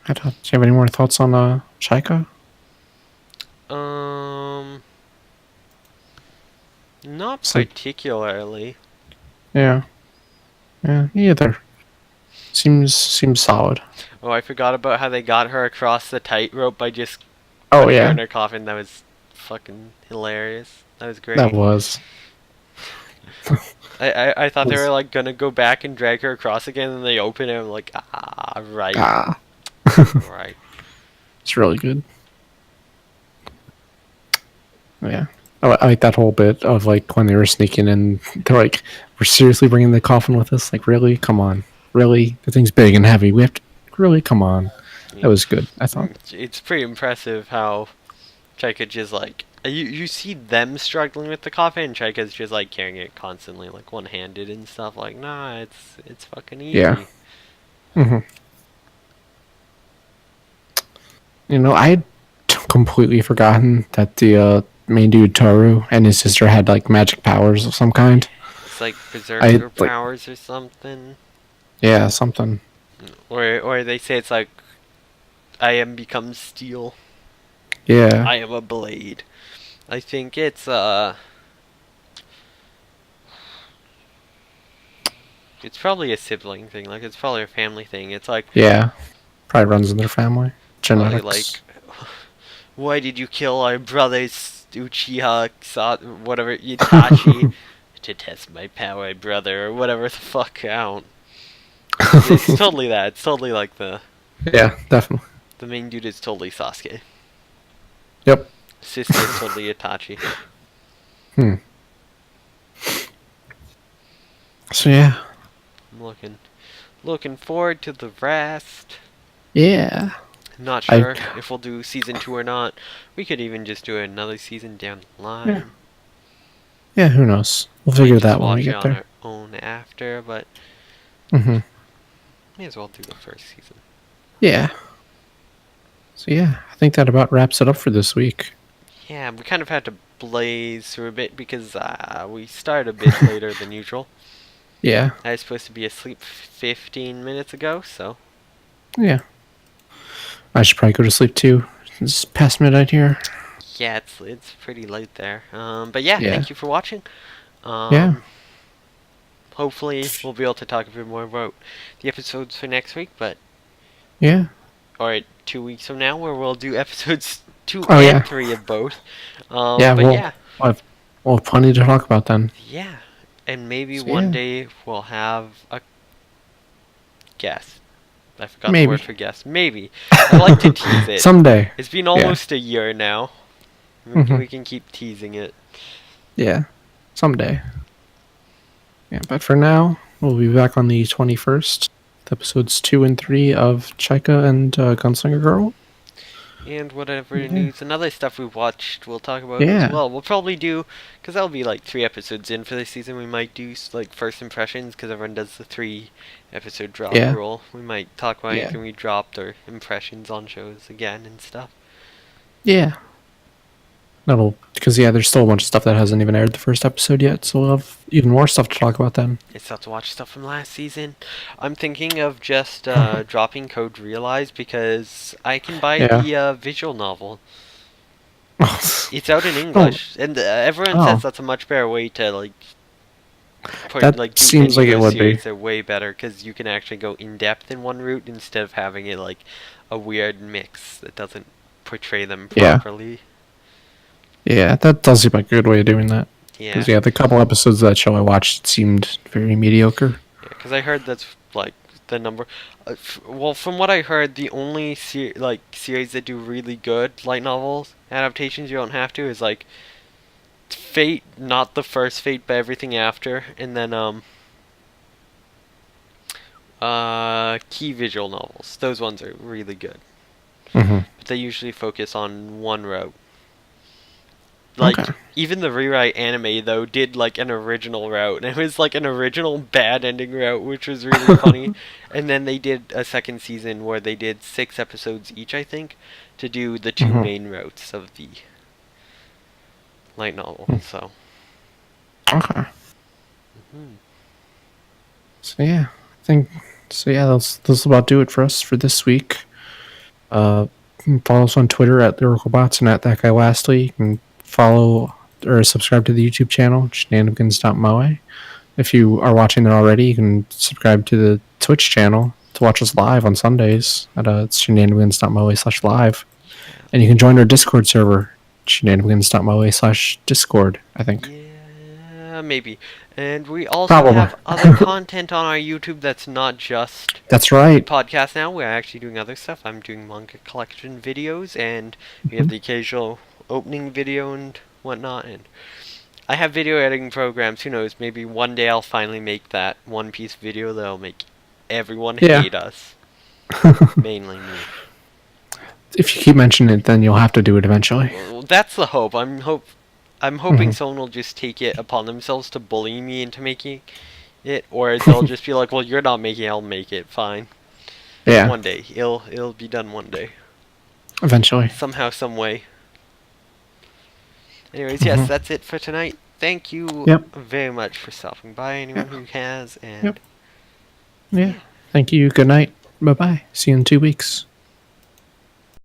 Do you have any more thoughts on Chaika?
Not particularly.
Yeah. Yeah, me either. Seems solid.
Oh, I forgot about how they got her across the tightrope by just
Oh
putting her
yeah.
in her coffin. That was fucking hilarious. That was great.
That was.
I thought they were like gonna go back and drag her across again, and they open it. And I'm like, right. Right.
It's really good. Yeah. I like that whole bit of like when they were sneaking in, they're like, we're seriously bringing the coffin with us? Like, really? Come on. Really? The thing's big and heavy. We have to, really? Come on. That was good, I thought.
It's pretty impressive how Chaika just like, you see them struggling with the coffin, and Chaika's just like carrying it constantly, like one-handed and stuff. Like, nah, it's fucking easy.
Yeah. You know, I had completely forgotten that the main dude Toru and his sister had like magic powers of some kind.
It's like berserker powers or something.
Yeah, something.
Or they say it's like, I am become steel.
Yeah.
I am a blade. I think it's probably a sibling thing. Like, it's probably a family thing. It's like,
yeah, probably runs in their family. Genetics.
Like, why did you kill our brothers, Uchiha, whatever, Itachi, to test my power, brother, or whatever the fuck out. It's totally that. It's totally like the...
Yeah, definitely.
The main dude is totally Sasuke.
Yep.
Sister is totally Itachi.
So yeah.
I'm looking forward to the rest.
Yeah.
Not sure if we'll do season 2 or not. We could even just do another season down the line.
Yeah, who knows? We'll figure that when we get there.
On our own after, but may as well do the first season.
Yeah. So yeah, I think that about wraps it up for this week.
Yeah, we kind of had to blaze through a bit because we started a bit later than usual.
Yeah.
I was supposed to be asleep 15 minutes ago, so.
Yeah. I should probably go to sleep too. It's past midnight here.
Yeah, it's pretty late there. But yeah,
Yeah.
thank you for watching.
Yeah.
Hopefully we'll be able to talk a bit more about the episodes for next week, but
Yeah.
or 2 weeks from now, where we'll do episodes 2
Oh,
and
yeah.
3 of both.
Yeah,
but
we'll,
yeah,
we'll have plenty to talk about then.
yeah, and maybe
So,
one
yeah.
day we'll have a guest. I forgot
Maybe.
the word for guest. Maybe. I like to tease it.
Someday.
It's been almost a year now. We can keep teasing it.
Yeah. Someday. Yeah, but for now, we'll be back on the 21st with episodes 2 and 3 of Chika and Gunslinger Girl.
And whatever news and other stuff we've watched, we'll talk about
Yeah.
as well. We'll probably do, because that'll be like 3 episodes in for this season, we might do like first impressions, because everyone does the 3 episode drop rule. We might talk about anything we dropped or impressions on shows again and stuff.
Yeah. Because there's still a bunch of stuff that hasn't even aired the first episode yet, so we'll have even more stuff to talk about then.
It's tough to watch stuff from last season. I'm thinking of just dropping Code Realize because I can buy the visual novel. It's out in English, and everyone says that's a much better way to like.
That seems like it would be.
They're way better because you can actually go in depth in one route instead of having it like a weird mix that doesn't portray them properly.
Yeah, that does seem like a good way of doing that.
Yeah.
Because the couple episodes of that show I watched seemed very mediocre.
Yeah, because I heard that's like the number. Well, from what I heard, the only series that do really good light novels adaptations you don't have to is like Fate, not the first Fate, but everything after, and then key visual novels. Those ones are really good. But they usually focus on one route. Like, even the rewrite anime, though, did, like, an original route. And it was, like, an original bad ending route, which was really funny. And then they did a second season where they did 6 episodes each, I think, to do the 2 main routes of the light novel, so.
Okay. So, yeah. That'll about do it for us for this week. Follow us on Twitter at LyricalBots and at That Guy Lastly. You can follow or subscribe to the YouTube channel, Shenanimegans.moe. If you are watching that already, you can subscribe to the Twitch channel to watch us live on Sundays at Shenanimegans.moe/live. And you can join our Discord server, Shenanimegans.moe/Discord, I think.
Yeah, maybe. And we also have other content on our YouTube that's not just podcast now. We're actually doing other stuff. I'm doing manga collection videos, and we have the occasional opening video and whatnot. And I have video editing programs. Who knows? Maybe one day I'll finally make that One Piece video that'll make everyone hate us. Mainly me.
If you keep mentioning it, then you'll have to do it eventually.
Well, that's the hope. I'm hoping someone will just take it upon themselves to bully me into making it, or they'll just be like, "Well, you're not making it, I'll make it. Fine."
Yeah.
One day, it'll be done one day.
Eventually.
Somehow, some way. Anyways, yes, that's it for tonight. Thank you very much for stopping by, anyone who has, and
yeah. Thank you. Good night. Bye bye. See you in 2 weeks.